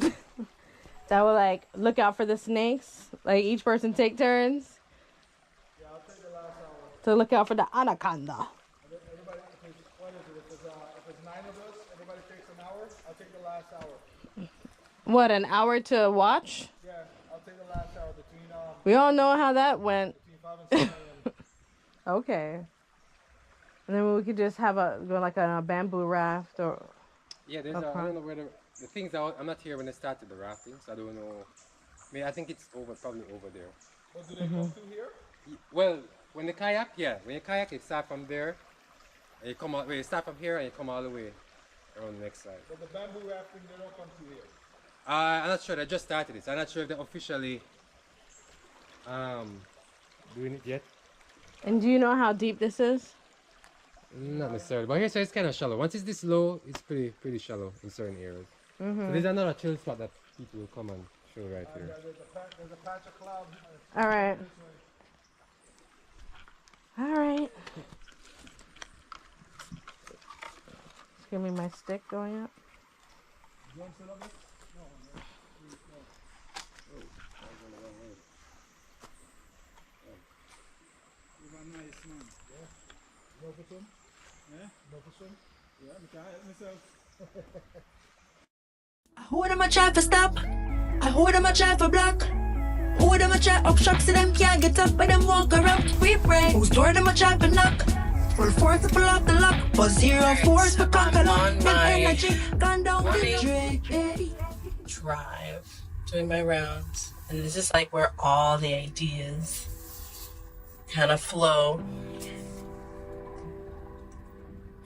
that will like look out for the snakes. Like each person take turns Yeah, I'll take the last hour. to look out for the anaconda. Everybody, what is it? If it's 9 of us, everybody takes an hour. I'll take the last hour. What, an hour to watch? Yeah, I'll take the last hour between We all know how that went. 5 and 7 a.m. Okay. And then we could just have go like on a bamboo raft or. Yeah, there's I don't know where the things out. I'm not here when they started the rafting, so I don't know I mean, I think it's over, probably over there. Or do they come through here? Well, when the kayak, yeah, when you kayak, you start from there, and you come out. Well, you start from here and you come all the way around the next side. But the bamboo rafting, they don't come through here. I'm not sure. They just started this. I'm not sure if they're officially doing it yet. And do you know how deep this is? Not necessarily, but here so it's kind of shallow. Once it's this low, it's pretty shallow in certain areas. So there's another chill spot that people will come and chill right here. There's a patch of cloud. All right. All right. Just give me my stick going up. You want to sit on this? You're a nice man. No for some? Yeah? No for some? Yeah, I can't help myself. Who them a try for stop? Who them a try for block? Who them a try up shock so them can't get up but them walk around free break? Whose door them a try for knock? Full force to pull off the lock, but zero force for cock and on my energy gone down the drain. Drive, doing my rounds, and this is like where all the ideas kind of flow.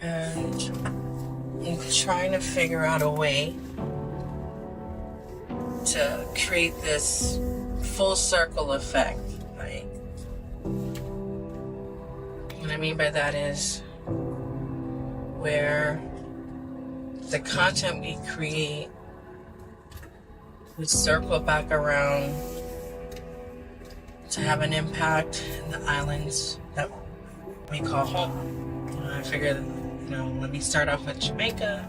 And I'm trying to figure out a way to create this full circle effect. Like, what I mean by that is where the content we create would circle back around to have an impact in the islands that we call home. I figured, let me start off with Jamaica,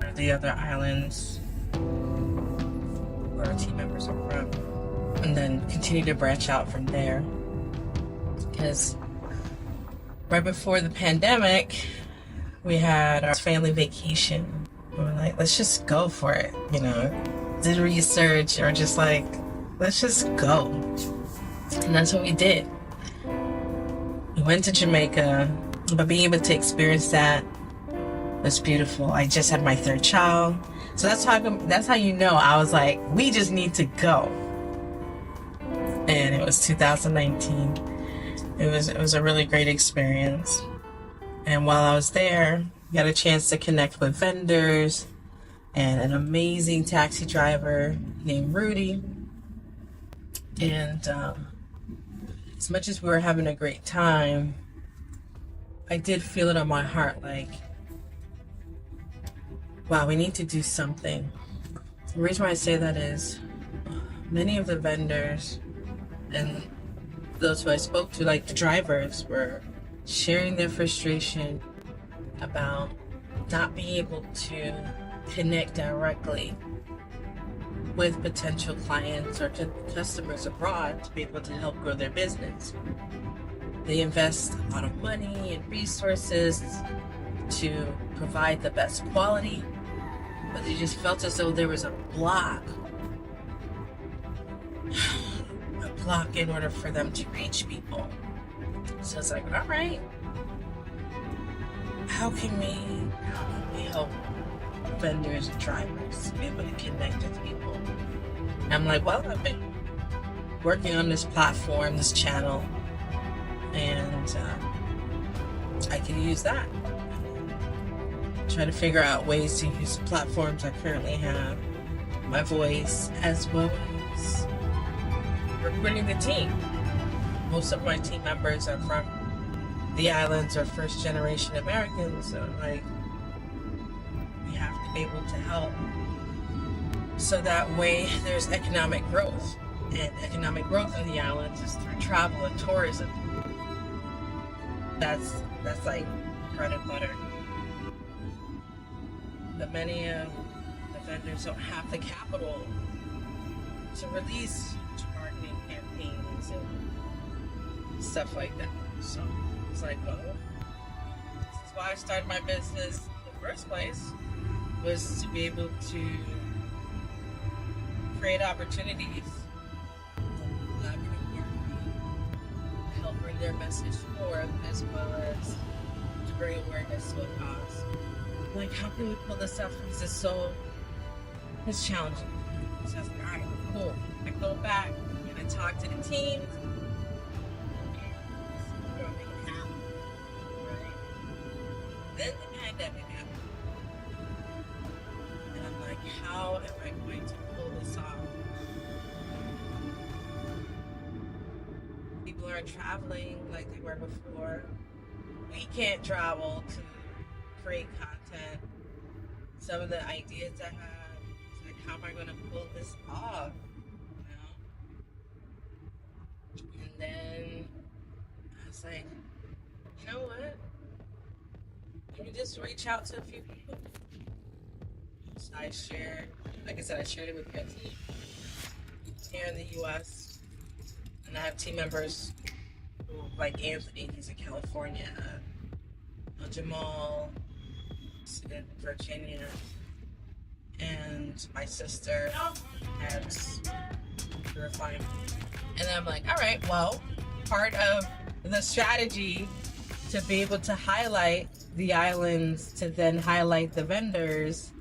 or the other islands where our team members are from, and then continue to branch out from there. Because right before the pandemic, we had our family vacation. We were like, let's just go for it, Did research, or just like, let's just go. And that's what we did. We went to Jamaica, but being able to experience that was beautiful. I just had my third child. So that's how you know I was like, we just need to go. And it was 2019. It was a really great experience. And while I was there, got a chance to connect with vendors and an amazing taxi driver named Rudy. And as much as we were having a great time, I did feel it on my heart like, wow, we need to do something. The reason why I say that is many of the vendors and those who I spoke to, like the drivers, were sharing their frustration about not being able to connect directly with potential clients or customers abroad to be able to help grow their business. They invest a lot of money and resources to provide the best quality, but they just felt as though there was a block in order for them to reach people. So it's like, all right, how can we help vendors and drivers be able to connect with people? And I'm like, well, I've been working on this platform, this channel, and I can use that. Try to figure out ways to use the platforms I currently have, my voice, as well as recruiting the team. Most of my team members are from the islands or first generation Americans, so like, we have to be able to help. So that way there's economic growth. And economic growth in the islands is through travel and tourism. That's like bread and butter. But many of the vendors don't have the capital to release marketing campaigns and stuff like that. So it's like, well, this is why I started my business in the first place, was to be able to create opportunities that can help bring their message forth, as well as to bring awareness to a cause. Like, how can we pull this off? Because it's challenging. So I was like, all right, cool. I go back and I talk to the teams. Right? Then the pandemic happened. And I'm like, how am I going to pull this off? People aren't traveling like they were before. We can't travel to create content. Some of the ideas I had, it's like, how am I going to pull this off? You know? And then I was like, you know what? Let me just reach out to a few people. So I shared, like I said, I shared it with my team here in the U.S. And I have team members like Anthony, he's in California, Jamal, he's in Virginia, and my sister has the refinement. And I'm like, all right, well, part of the strategy to be able to highlight the islands, to then highlight the vendors,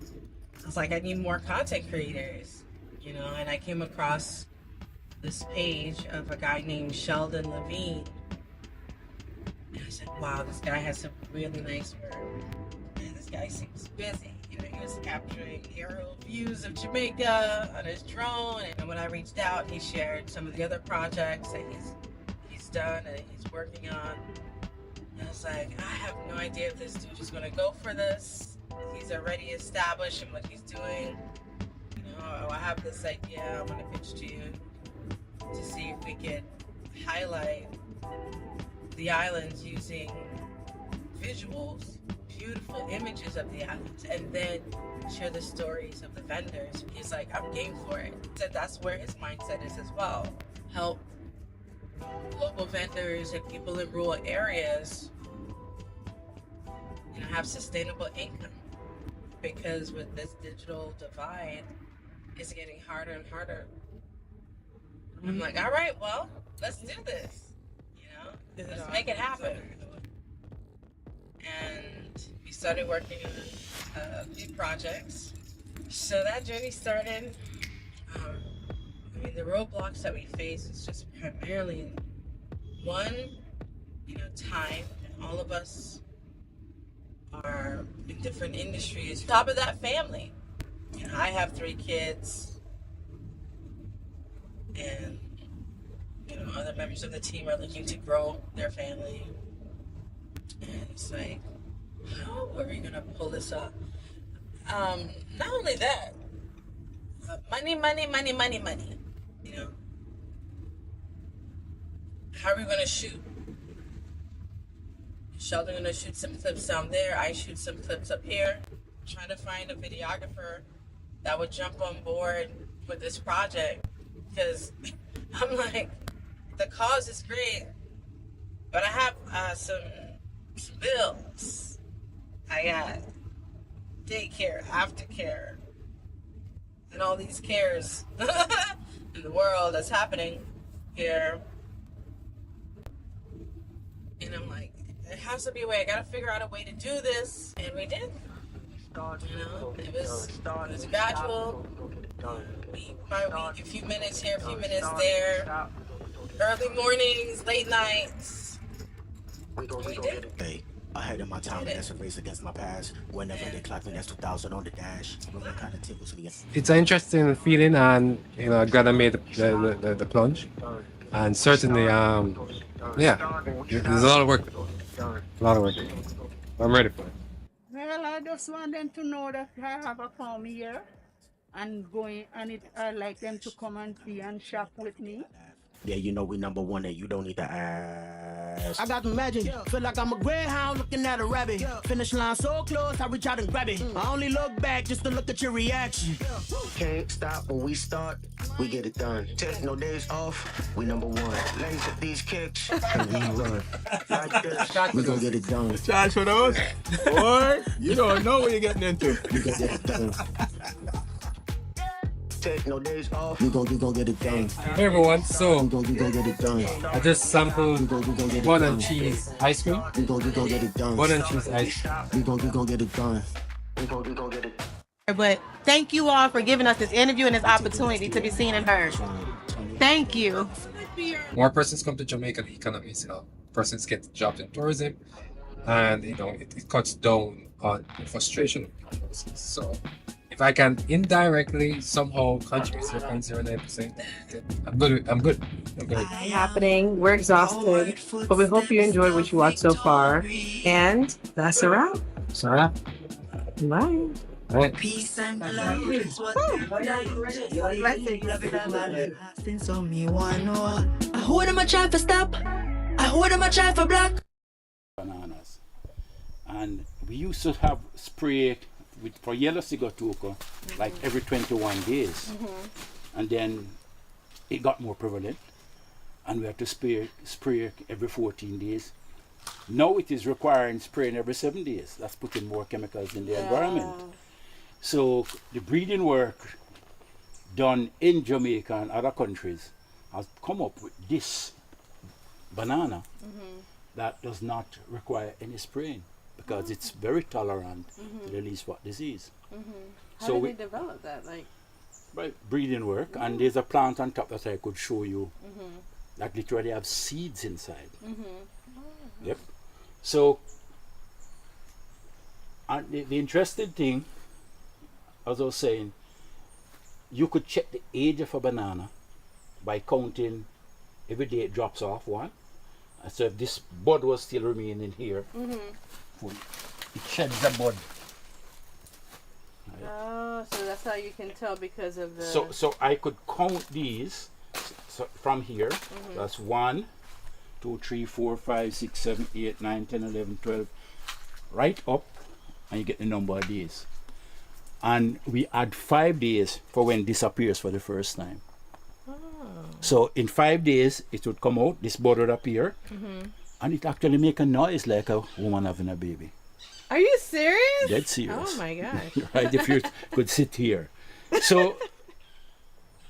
I was like, I need more content creators, you know, and I came across this page of a guy named Sheldon Levine. And I said, wow, this guy has some really nice work. And this guy seems busy. You know, he was capturing aerial views of Jamaica on his drone. And when I reached out, he shared some of the other projects that he's done and he's working on. And I was like, I have no idea if this dude is gonna go for this. He's already established in what he's doing. You know, I have this idea I want to pitch to you, to see if we could highlight the islands using visuals, beautiful images of the islands, and then share the stories of the vendors. He's like, I'm game for it. He said that's where his mindset is as well. Help local vendors and people in rural areas, you know, have sustainable income. Because with this digital divide, it's getting harder and harder. I'm like, all right, well, let's do this. You know, let's make it happen. And we started working on a few projects. So that journey started. I mean, the roadblocks that we face is just primarily one, you know, time. And all of us are in different industries. Top of that, family. You know, I have 3 kids. And, you know, other members of the team are looking to grow their family. And it's like, how are we going to pull this up? Not only that, money, you know. How are we going to shoot? Sheldon going to shoot some clips down there. I shoot some clips up here. I'm trying to find a videographer that would jump on board with this project. Because I'm like, the cause is great, but I have some bills. I got daycare, aftercare, and all these cares in the world that's happening here. And I'm like, there has to be a way. I gotta figure out a way to do this, and we did. You know, it was gradual. Week by week, a few minutes here, a few minutes there. Early mornings, late nights. We did. Hey, ahead of my time, that's a race against my past. Whenever they clock me, that's 2000 on the dash. Women kind of tickles me. It's an interesting feeling, and you know, glad I made the plunge. And certainly, yeah, there's a lot of work. A lot of work. I'm ready for it. Well, I just want them to know that I have a farm here and going, and I like them to come and see and shop with me. Yeah, you know we number one and you don't need to ask. I got the magic. Feel like I'm a greyhound looking at a rabbit. Finish line so close, I reach out and grab it. I only look back just to look at your reaction. Can't stop when we start, we get it done. Take no days off, we number one. Lays at these kicks, and we run. Like this, we gon' get it done. Charge for those? Boy, you don't know what you're getting into. We gon' get it done. Take no days off, we gon' get it done. Hey everyone, so We gon' get it done. I just sampled We gon' get it bun done. and cheese ice cream. We gon' get it done. Bun and cheese ice cream. We gon' get it done. We gon' get it. But thank you all for giving us this interview and this opportunity to be seen and heard. Thank you. More persons come to Jamaica, the economy is up. Persons get jobs in tourism, and it cuts down on frustration of persons. So if I can indirectly somehow contribute 0.09%, I'm good. I'm good. I'm good. Happening. We're exhausted, but we hope you enjoyed what you watched so far. And that's a wrap. Sarah, Bye. right? Peace and love is what so me want know. I who them a try for stop. I who them a try for block. Bananas, and we used to have spray for yellow cigotuco like every 21 days, and then it got more prevalent, and we had to spray every 14 days. Now it is requiring spraying every 7 days. That's putting more chemicals in the environment. So the breeding work done in Jamaica and other countries has come up with this banana that does not require any spraying because it's very tolerant to the least what disease. How did they develop that? Like, By breeding work, and there's a plant on top that I could show you that literally have seeds inside. Yep. So, and the interesting thing, as I was saying, you could check the age of a banana by counting every day it drops off one. And so if this bud was still remaining here, it sheds the bud. oh, so that's how you can tell because of the. So I could count these from here. That's 1, 2, 3, 4, 5, 6, 7, 8, 9, 10, 11, 12, right up, and you get the number of days. And we add 5 days for when this appears for the first time. So in 5 days, it would come out, this bud would appear, and it actually make a noise like a woman having a baby. Are you serious? Dead serious. Oh my gosh. Right, if you could sit here. So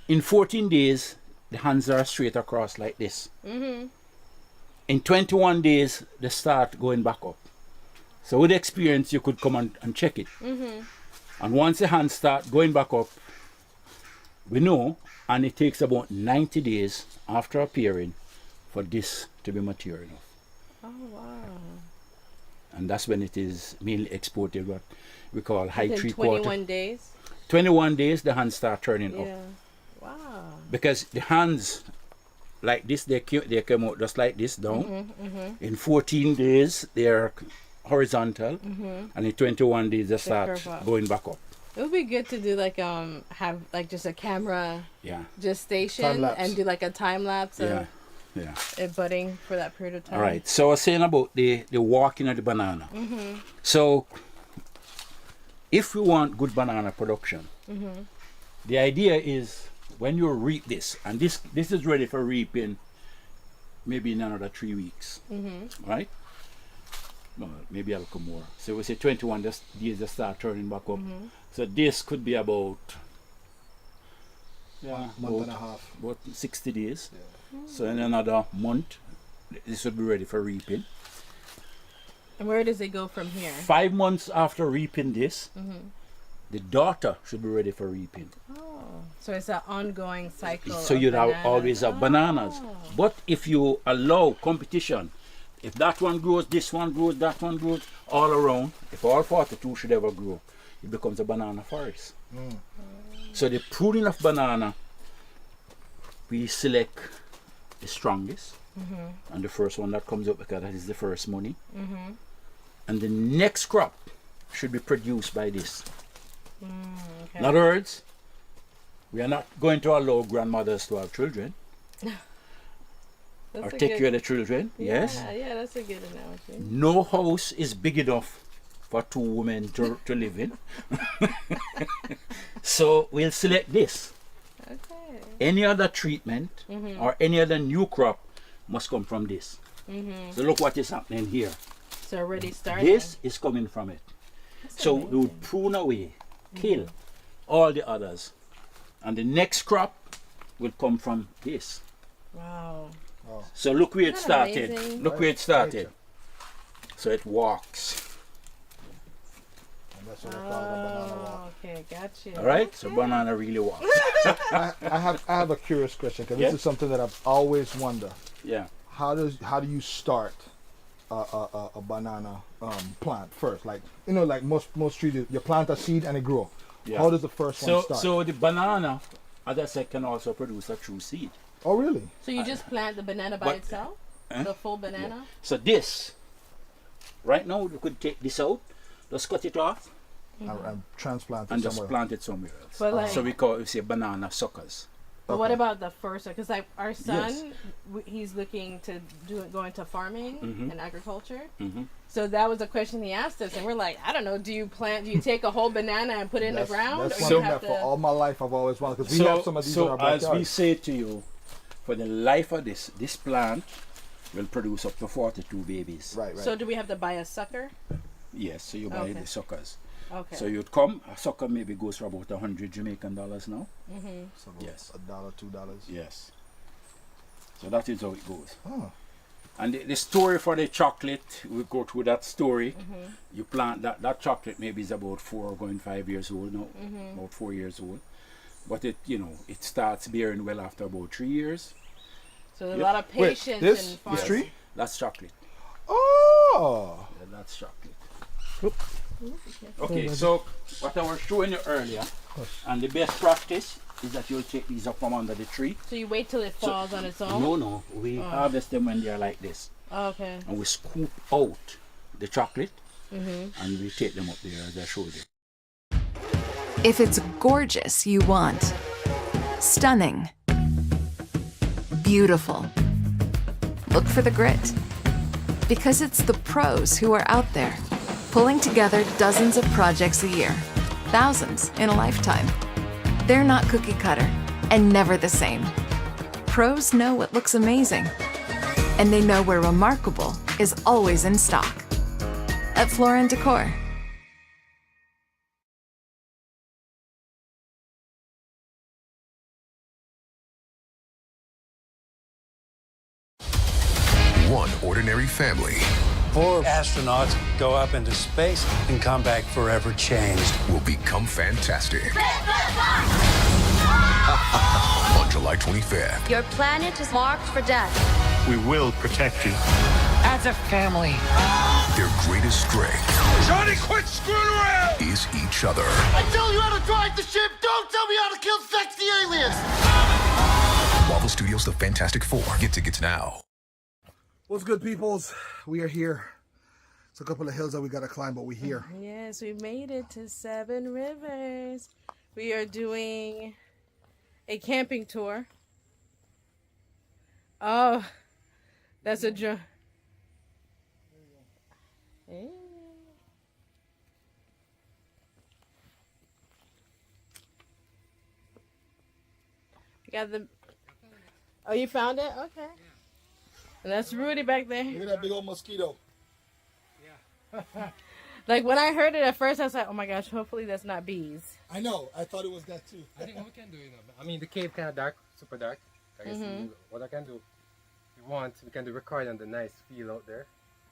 in 14 days, the hands are straight across like this. In 21 days, they start going back up. So with experience, you could come and check it. And once the hands start going back up, we know, and it takes about 90 days after appearing for this to be mature enough. Oh wow. And that's when it is mainly exported, what we call high Within 3/4. 21 days? 21 days, the hands start turning up. Yeah. Wow. Because the hands, like this, they come out just like this down. In 14 days, they're horizontal. And in 21 days, they start curve up. going back up. It would be good to do like have like just a camera Yeah. gestation Time-lapse. and do like a time lapse of Yeah. it budding for that period of time. All right. So I was saying about the walking of the banana. So if we want good banana production, the idea is when you reap this, and this is ready for reaping maybe in another 3 weeks, right? No, maybe I'll come more. So we say 21 days they start turning back up. So this could be about Month and a half. about 60 days. So in another month, this would be ready for reaping. And where does it go from here? 5 months after reaping this, the daughter should be ready for reaping. Oh, so it's an ongoing cycle. So of you'd have bananas. always have bananas. Oh. But if you allow competition, if that one grows, this one grows, that one grows, all around, if all 42 should ever grow, it becomes a banana forest. So the pruning of banana, we select the strongest, and the first one that comes up because that is the first money. And the next crop should be produced by this. Okay. In other words, we are not going to allow grandmothers to have children That's or a take good- care of the children. Yes. Yeah, that's a good analogy. No house is big enough for 2 women to live in. So we'll select this. Okay. Any other treatment or any other new crop must come from this. So look what is happening here. It's already started. This is coming from it. So we would prune away, kill all the others. And the next crop will come from this. Wow. So look where it Isn't that started. amazing? Look where it started. So it walks. That's what I call it, a banana walk. Oh, okay, gotcha. All right, so banana really walks. I have a curious question because Yeah. this is something that I've always wondered. Yeah. How do you start a banana plant first? Like like most trees, you plant a seed and it grow. Yeah. How does the first one So start? so the banana, as I said, can also produce a true seed. Oh really? So you just plant the banana by but- itself? Huh? The full banana? So this, right now, you could take this out, just cut it off, And transplant it and just somewhere. plant it somewhere else. But like- So we say banana suckers. But what Okay. about the first one? Because like our son, Yes. he's looking to go into farming and agriculture. Mm-hmm. So that was a question he asked us, and we're like, I don't know. Do you take a whole banana and put it in the ground, That's or one you thing have that for all my life I've always wanted because we So, have some of these so in our as we backyard. say to you, for the life of this plant will produce up to 42 babies. Right, right. So do we have to buy a sucker? Yes, so you buy Okay. the suckers. Okay. So you'd come, a sucker maybe goes for about 100 Jamaican dollars now. So Yes. $1, $2. Yes. So that is how it goes. Oh. And the story for the chocolate, we go through that story. You plant that chocolate maybe is about 4 going 5 years old now, about 4 years old. But it starts bearing well after about 3 years. So there's a Yeah. lot of Wait, patience this in farming. tree? That's chocolate. Oh. Yeah, that's chocolate. Okay, so what I was showing you earlier, and the best practice is that you'll take these up from under the tree. So you wait till it falls on its own? No, we harvest them when they are like this. Okay. And we scoop out the chocolate and we take them up there as I showed you. If it's gorgeous you want, stunning, beautiful, look for the grit. Because it's the pros who are out there, pulling together dozens of projects a year, thousands in a lifetime. They're not cookie cutter and never the same. Pros know what looks amazing, and they know where remarkable is always in stock. At Floor & Decor. One ordinary family 4 astronauts go up into space and come back forever changed. will become fantastic. On July 25th, Your planet is marked for death. We will protect you. As a family. their greatest strength Johnny, quit screwing around! is each other. I tell you how to drive the ship, don't tell me how to kill sexy aliens! Marvel Studios' The Fantastic Four. Get tickets now. What's good, peoples? We are here. It's a couple of hills that we gotta climb, but we're here. Yes, we made it to Seven Rivers. We are doing a camping tour. Oh, that's a drum. Hey. You got the. Oh, you found it? Okay. And that's Rudy back there. Look at that big old mosquito. Like when I heard it at first, I was like, "Oh my gosh! Hopefully that's not bees." I know. I thought it was that too. I think what we can do, I mean, the cave kind of dark, super dark. I guess what I can do, if you want, we can do record on the nice field out there.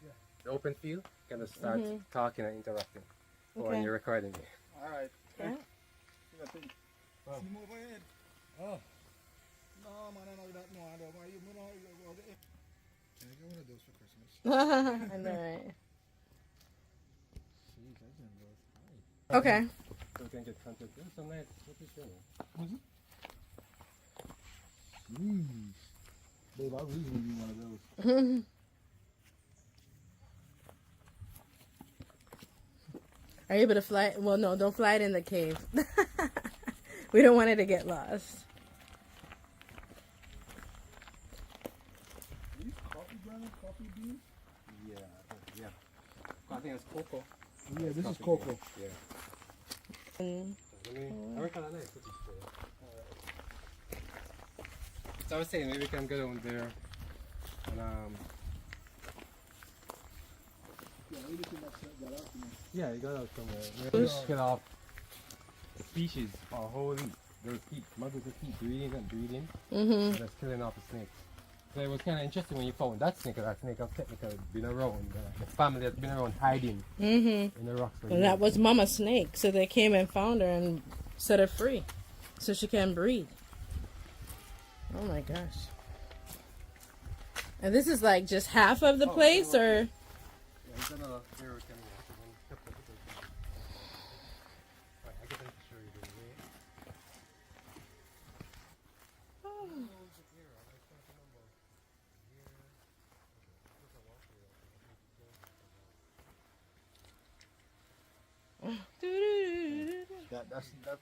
Yeah. The open field. Kind of start talking and interacting when Okay. you're recording it. All right. Yeah. See move ahead. Oh. No, man, I know that. No, I don't. Why you know? Can I get one of those for Christmas? I know, right? Okay. So we can get content. This is so nice. What is your name? Babe, I really need one of those. Are you able to fly? Well, no, don't fly it in the cave. We don't want it to get lost. These coffee grounds, coffee beans? Yeah. I think it's cocoa. Yeah, this is cocoa. Yeah. I reckon I like cookies for you. So I was saying maybe we can go down there and yeah, you got out somewhere. Maybe just kill off the species or whole they'll keep mothers will keep breeding and breeding. And that's killing off the snakes. So it was kind of interesting when you found that snake. That snake have technically been around. The family has been around hiding in the rocks. For And that years. was Mama Snake. So they came and found her and set her free so she can breathe. Oh my gosh. And this is like just half of the place, or? Yeah, it's another area we can walk. Right, I guess I need to show you the way.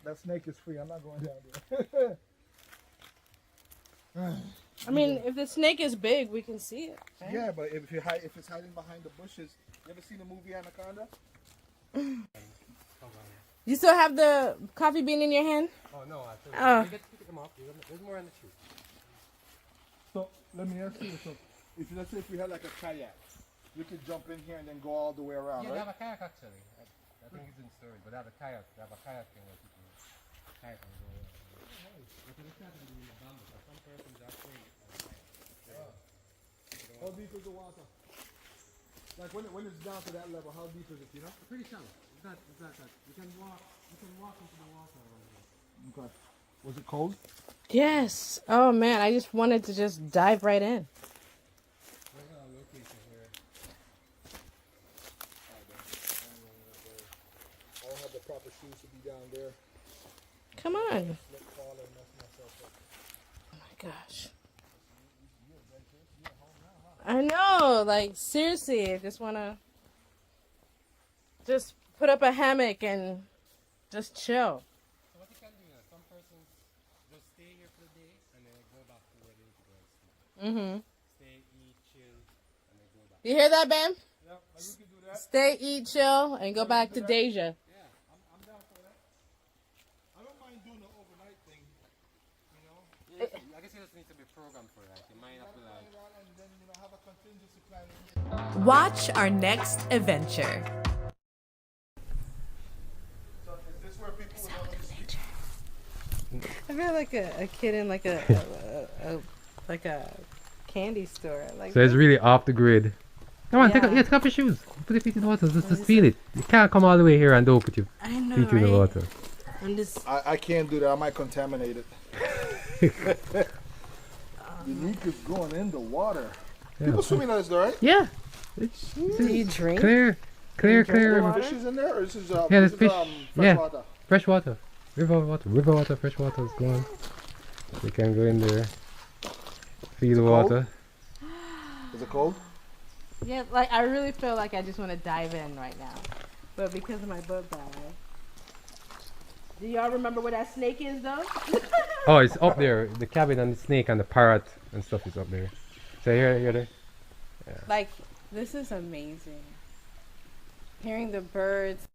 That snake is free. I'm not going down there. I mean, if the snake is big, we can see it. Right? Yeah, but if it's hiding behind the bushes, you ever seen the movie Anaconda? You still have the coffee bean in your hand? Oh no, I think Oh. you get to pick them up. There's more on the tree. So let me ask you. So if let's say if we had like a kayak, you could jump in here and then go all the way around, Yeah, they right? have a kayak actually. I think it's in storage, but they have a kayak. They have a kayak thing where people kayak and go around. But it's not going to be in the bamboo, but some persons are afraid of kayak. How deep is the water? Like when it's down to that level, how deep is it? You know? Pretty shallow. It's not that. You can walk into the water around here. Okay. Was it cold? Yes. Oh man, I just wanted to just dive right in. There's a location here. I don't have the proper shoes to be down there. Come on. Slip, fall, and mess myself up. Oh my gosh. I know, like seriously, I just wanna just put up a hammock and just chill. So what you can do is some persons just stay here for the day and then go back to where they need to go and sleep. Stay, eat, chill, and then go back. You hear that, Bam? Yeah, like we can do that. Stay, eat, chill, and go back to Deja. Yeah, I'm down for that. I don't mind doing the overnight thing, you know. Yeah, I guess you just need to be programmed for that. You might not be like. And then have a contingency plan. Watch our next adventure. So is this where people will know? I feel like a kid in like a like a candy store. Like So it's really off the grid. Come on, take off your shoes. Put your feet in the water. Just feel it. You can't come all the way here and don't put your I know, feet in the right? water. I'm just. I can't do that. I might contaminate it. The leak is going in the water. Yeah. People swimming in this, though, right? Yeah. Do you drink? Clear There river. are fishes in there, or this is Yeah, this there's is, fish. fresh Yeah, water? fresh water. River water, fresh water is gone. You can go in there, feel the water. Is it cold? Yeah, like I really feel like I just want to dive in right now, but because of my book bag. Do y'all remember where that snake is though? Oh, it's up there. The cabin and the snake and the parrot and stuff is up there. So here, there. Like this is amazing. Hearing the birds.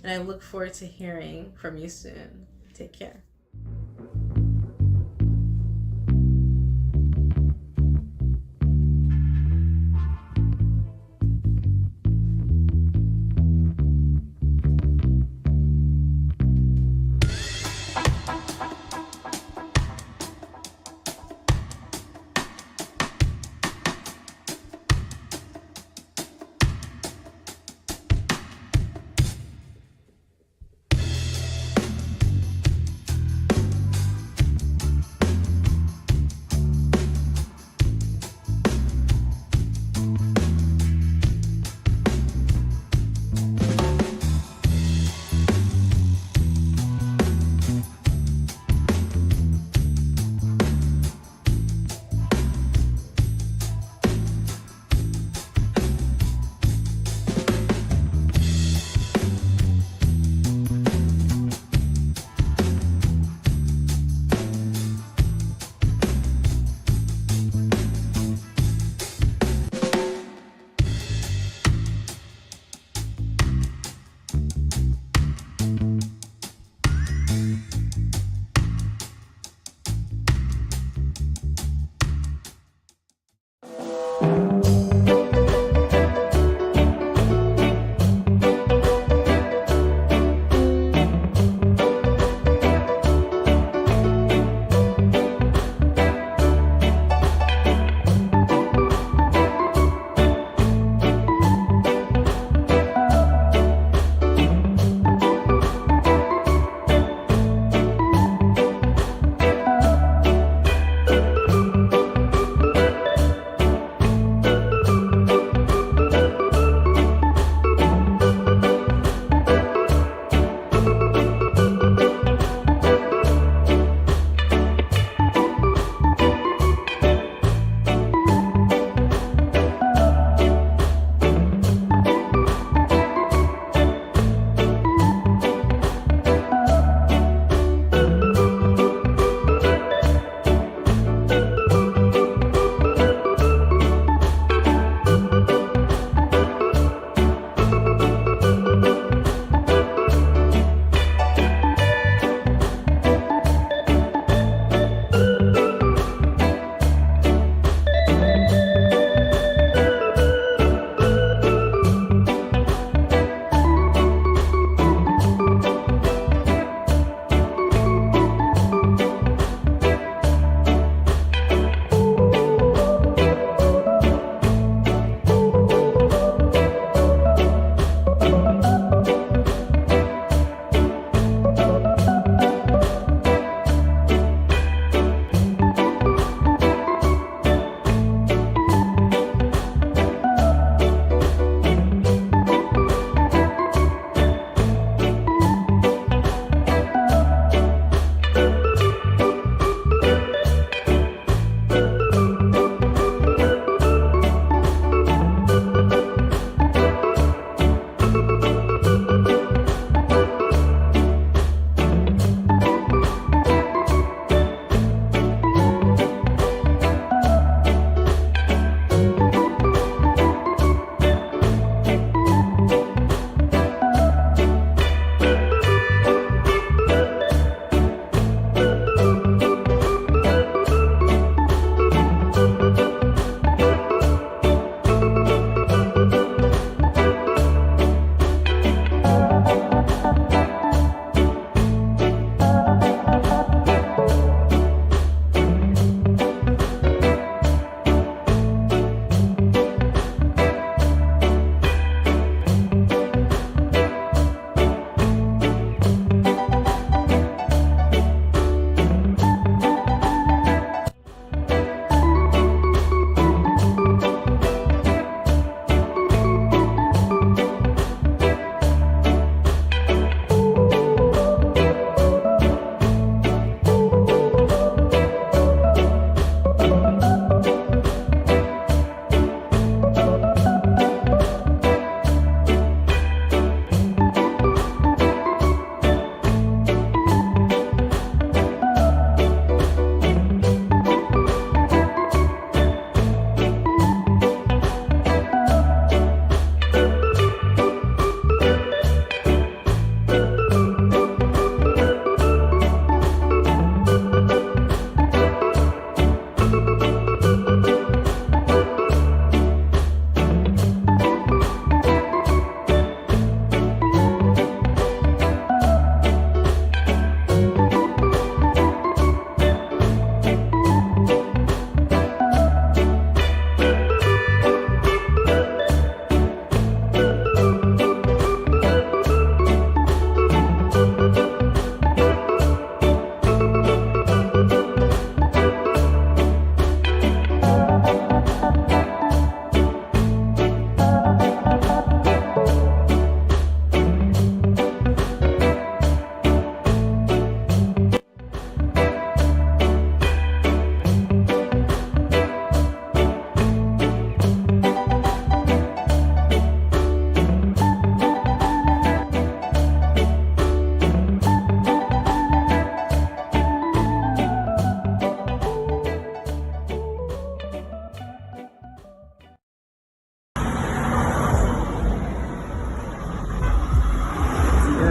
And I look forward to hearing from you soon. Take care.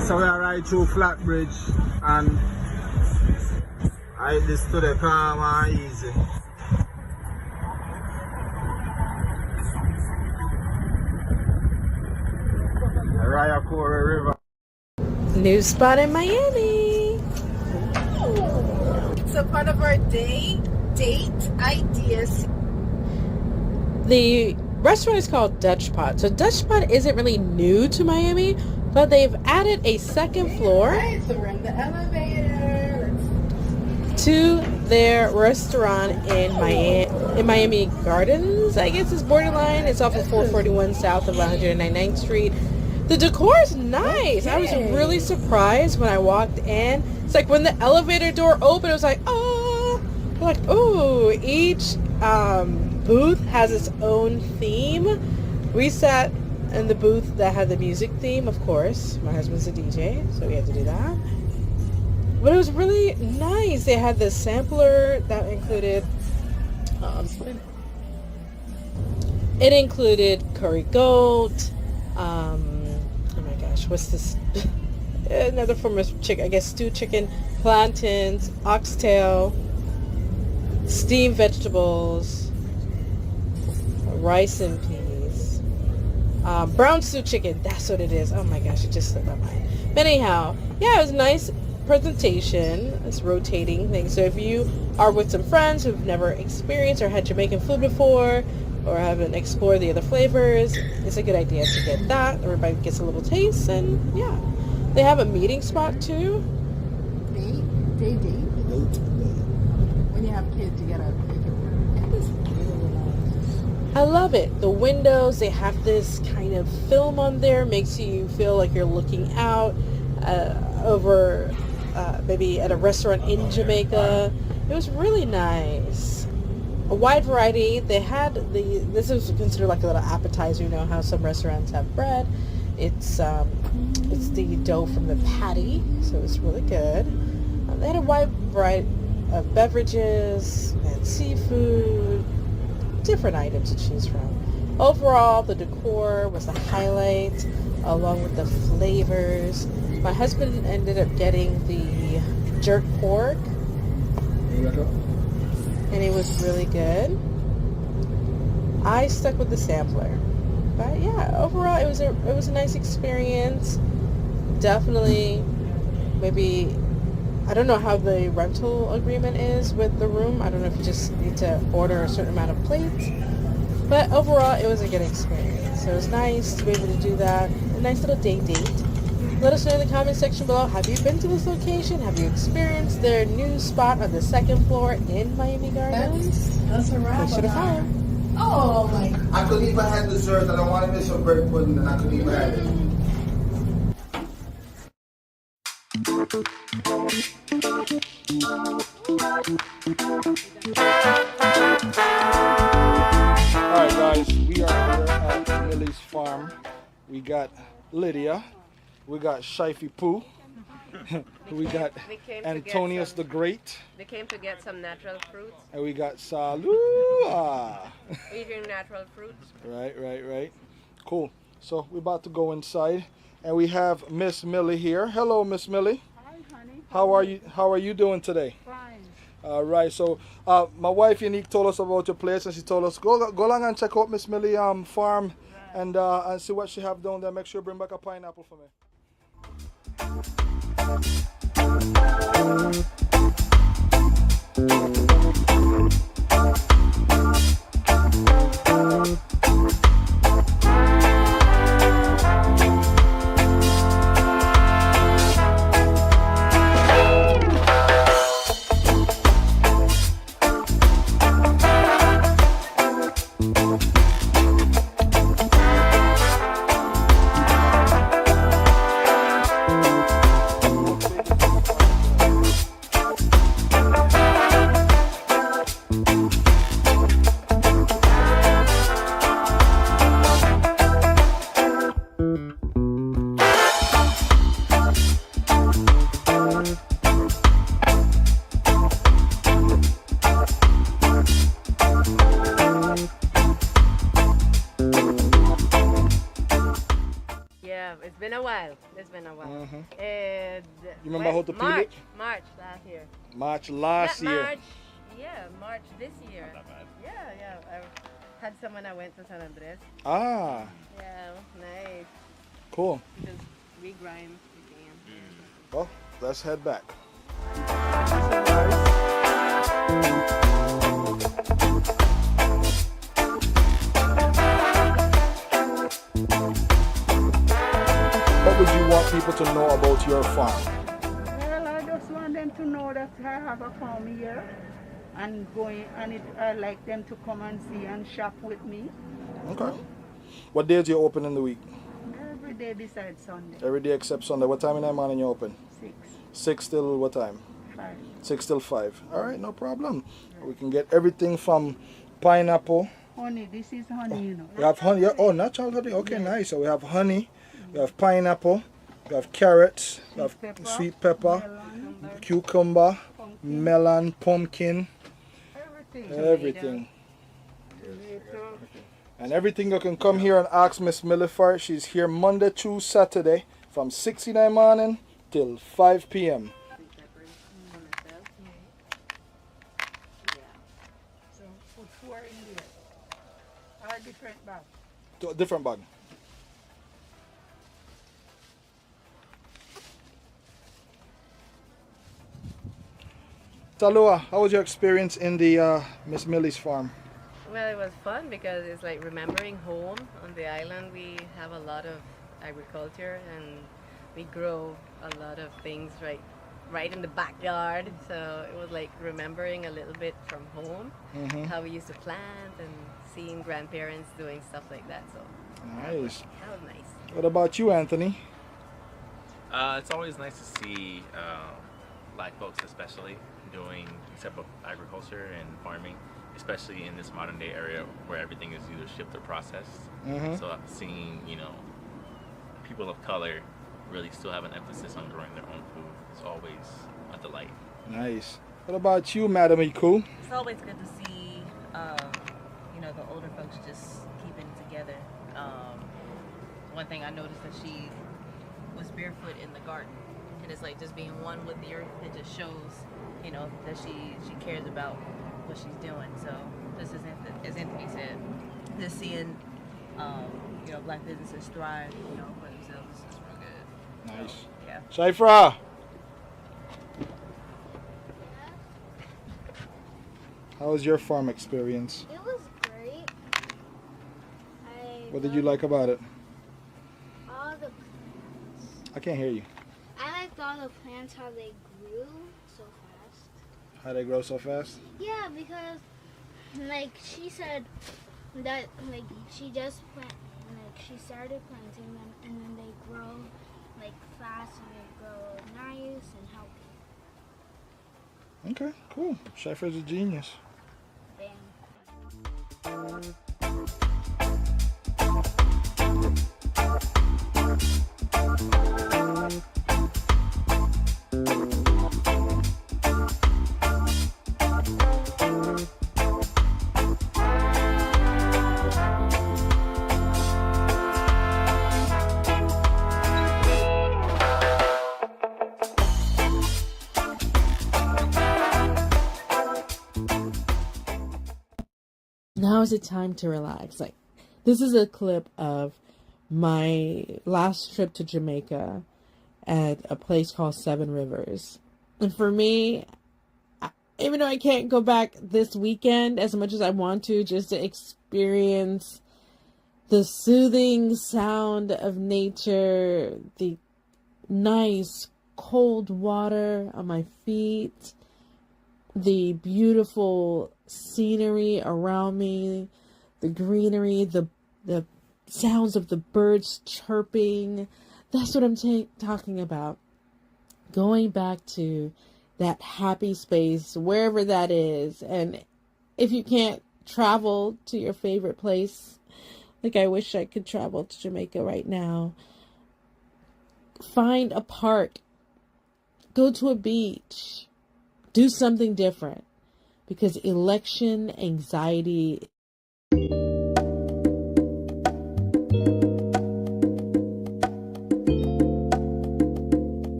Alright, so we are right through Flatbridge and I hit this to the calm and easy. The Rayakora River. New spot in Miami. So part of our date ideas. The restaurant is called Dutch Pot. So Dutch Pot isn't really new to Miami, but they've added a second floor So we're in the elevator. to their restaurant in Miami Gardens, I guess it's borderline. It's off of 441 south of 199th Street. The decor is nice. I was really surprised when I walked in. It's like when the elevator door opened, it was like, oh, like, oh, each booth has its own theme. We sat in the booth that had the music theme, of course. My husband's a DJ, so we had to do that. But it was really nice. They had this sampler that included it included curry goat, oh my gosh, what's this? Another form of chicken, I guess stewed chicken, plantains, oxtail, steamed vegetables, rice and peas, brown stew chicken, that's what it is. Oh my gosh, it just slipped my mind. But anyhow, yeah, it was a nice presentation. It's rotating thing. So if you are with some friends who've never experienced or had Jamaican food before or haven't explored the other flavors, it's a good idea to get that. Everybody gets a little taste, and yeah. They have a meeting spot too. Date. When you have kids, you gotta make it work. It is really nice. I love it. The windows, they have this kind of film on there, makes you feel like you're looking out over maybe at a restaurant in Jamaica. It was really nice. A wide variety. They had this is considered like a little appetizer. You know how some restaurants have bread. It's the dough from the patty, so it's really good. They had a wide variety of beverages and seafood, different items to choose from. Overall, the decor was the highlight, along with the flavors. My husband ended up getting the jerk pork, and it was really good. I stuck with the sampler. But yeah, overall it was a nice experience. Definitely, maybe, I don't know how the rental agreement is with the room. I don't know if you just need to order a certain amount of plates. But overall, it was a good experience. So it was nice to be able to do that. A nice little date. Let us know in the comment section below. Have you been to this location? Have you experienced their new spot on the second floor in Miami Gardens? That's a wrap. Make sure to follow. Oh my. I couldn't even have dessert. I don't want to miss some bread pudding, and I couldn't even have it. Alright guys, we are here at Millie's farm. We got Lydia, we got Shifey Pooh, we got Antonius the Great. They came to get some natural fruits. And we got Salua. Eating natural fruits. Right. Cool. So we're about to go inside, and we have Miss Millie here. Hello, Miss Millie. Hi, honey. How are you doing today? Fine. All right. So my wife Unique told us about your place, and she told us go along and check out Miss Millie farm, and see what she have down there. Make sure you bring back a pineapple for me. been a while. It's been a while. Mm-hmm. And You remember how to peel it? March last year. March last Not year. March. Yeah, March this year. Not that bad. Yeah. I had someone I went to San Andres. Ah. Yeah, nice. Cool. Because we grind again. Well, let's head back. What would you want people to know about your farm? Well, I just want them to know that I have a farm here and I like them to come and see and shop with me. Okay. What days you open in the week? Every day besides Sunday. Every day except Sunday. What time in the morning you open? 6. 6 till what time? 5. 6 till 5. All right, no problem. We can get everything from pineapple. Honey, this is honey, you know. We have honey. Oh, natural honey. Okay, nice. So we have honey, we have pineapple, we have carrots, we have sweet pepper, cucumber, melon, pumpkin, everything. And everything you can come here and ask Miss Millie for. She's here Monday through Saturday from 6 in the morning till 5 p.m. So put 4 in there. A different bag. Different bag. Talua, how was your experience in the Miss Millie's farm? Well, it was fun because it's like remembering home. On the island we have a lot of agriculture and we grow a lot of things right in the backyard. So it was like remembering a little bit from home, how we used to plant and seeing grandparents doing stuff like that. So nice. That was nice. What about you, Anthony? It's always nice to see Black folks especially doing type of agriculture and farming, especially in this modern day area where everything is either shipped or processed. So seeing, people of color really still have an emphasis on growing their own food is always a delight. Nice. What about you, Madam Iku? It's always good to see, the older folks just keeping it together. One thing I noticed that she was barefoot in the garden, and it's like just being one with the earth. It just shows, that she cares about what she's doing. So just as Anthony said, just seeing, Black businesses thrive, for themselves is real good. Nice. So, yeah. Shaifra, how was your farm experience? It was great. What did you like about it? All the plants. I can't hear you. I liked all the plants, how they grew so fast. How they grow so fast? Yeah, because she said that she just she started planting them and then they grow fast and they grow nice and healthy. Okay, cool. Shaifra's a genius. Now is the time to relax. This is a clip of my last trip to Jamaica at a place called Seven Rivers. And for me, even though I can't go back this weekend as much as I want to, just to experience the soothing sound of nature, the nice cold water on my feet, the beautiful scenery around me, the greenery, the sounds of the birds chirping. That's what I'm talking about. Going back to that happy space, wherever that is. And if you can't travel to your favorite place, I wish I could travel to Jamaica right now, find a park, go to a beach, do something different, because election anxiety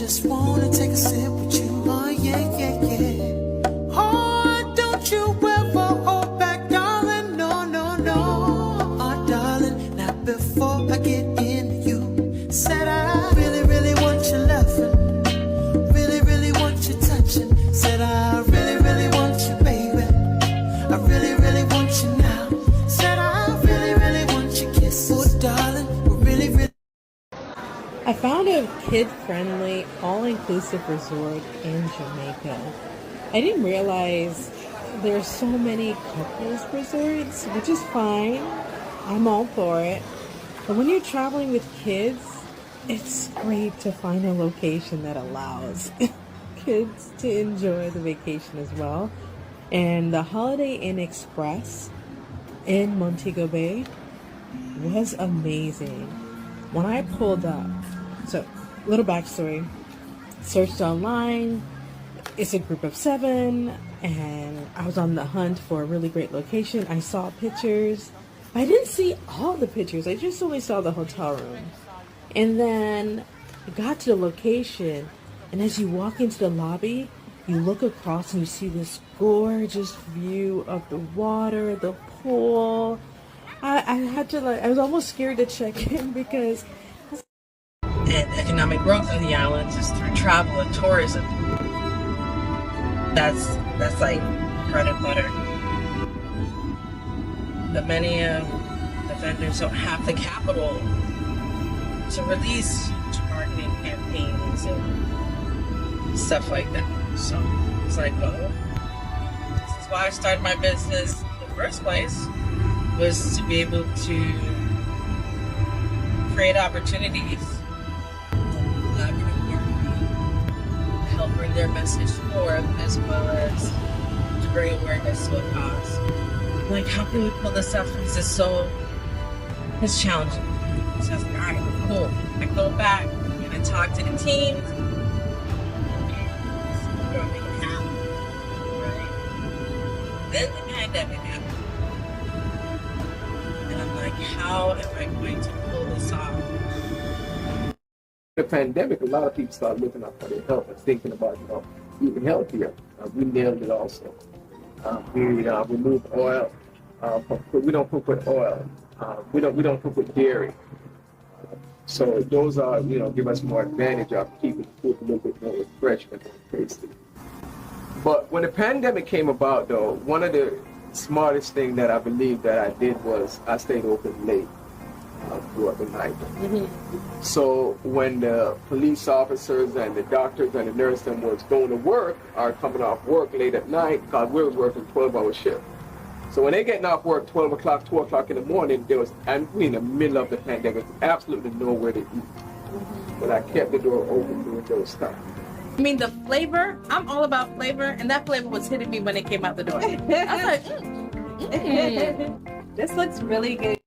just wanna take a sip with you. Oh yeah, yeah, yeah. Oh, don't you ever hold back, darling. No, no, no. Oh, darling, not before I get into you. Said I really, really want your loving. Really, really want your touching. Said I really, really want you, baby. I really, really want you now. Said I really, really want your kiss. Oh, darling, really, really. I found a kid-friendly, all-inclusive resort in Jamaica. I didn't realize there's so many couples resorts, which is fine. I'm all for it. But when you're traveling with kids, it's great to find a location that allows kids to enjoy the vacation as well. And the Holiday Inn Express in Montego Bay was amazing. When I pulled up, so little backstory, searched online, it's a group of 7, and I was on the hunt for a really great location. I saw pictures. I didn't see all the pictures. I just only saw the hotel room. And then I got to the location, and as you walk into the lobby, you look across and you see this gorgeous view of the water, the pool. I had to, I was almost scared to check in because... And economic growth of the island is through travel and tourism. That's like bread and butter. But many of the vendors don't have the capital to release marketing campaigns and stuff like that. So it's like, oh, this is why I started my business in the first place, was to be able to create opportunities, help bring their message forth, as well as to bring awareness to a cause. Like, how can we pull this off? Because it's challenging. So I was like, all right, cool. I go back and I talk to the teams. We're gonna make it happen, right? Then the pandemic happened. And I'm like, how am I going to pull this off? The pandemic, a lot of people started looking out for their health and thinking about, eating healthier. We nailed it also. We remove oil. We don't cook with oil. We don't cook with dairy. So those are, give us more advantage of keeping the food a little bit more refreshing and more tasty. But when the pandemic came about, though, one of the smartest things that I believe that I did was I stayed open late throughout the night. Mm-hmm. So when the police officers and the doctors and the nurses was going to work or coming off work late at night, because we were working 12-hour shift. So when they getting off work 12 o'clock, 2 o'clock in the morning, and we in the middle of the pandemic, absolutely nowhere to eat. Mm-hmm. But I kept the door open during those times. I mean, the flavor, I'm all about flavor, and that flavor was hitting me when it came out the door. I was like, This looks really good.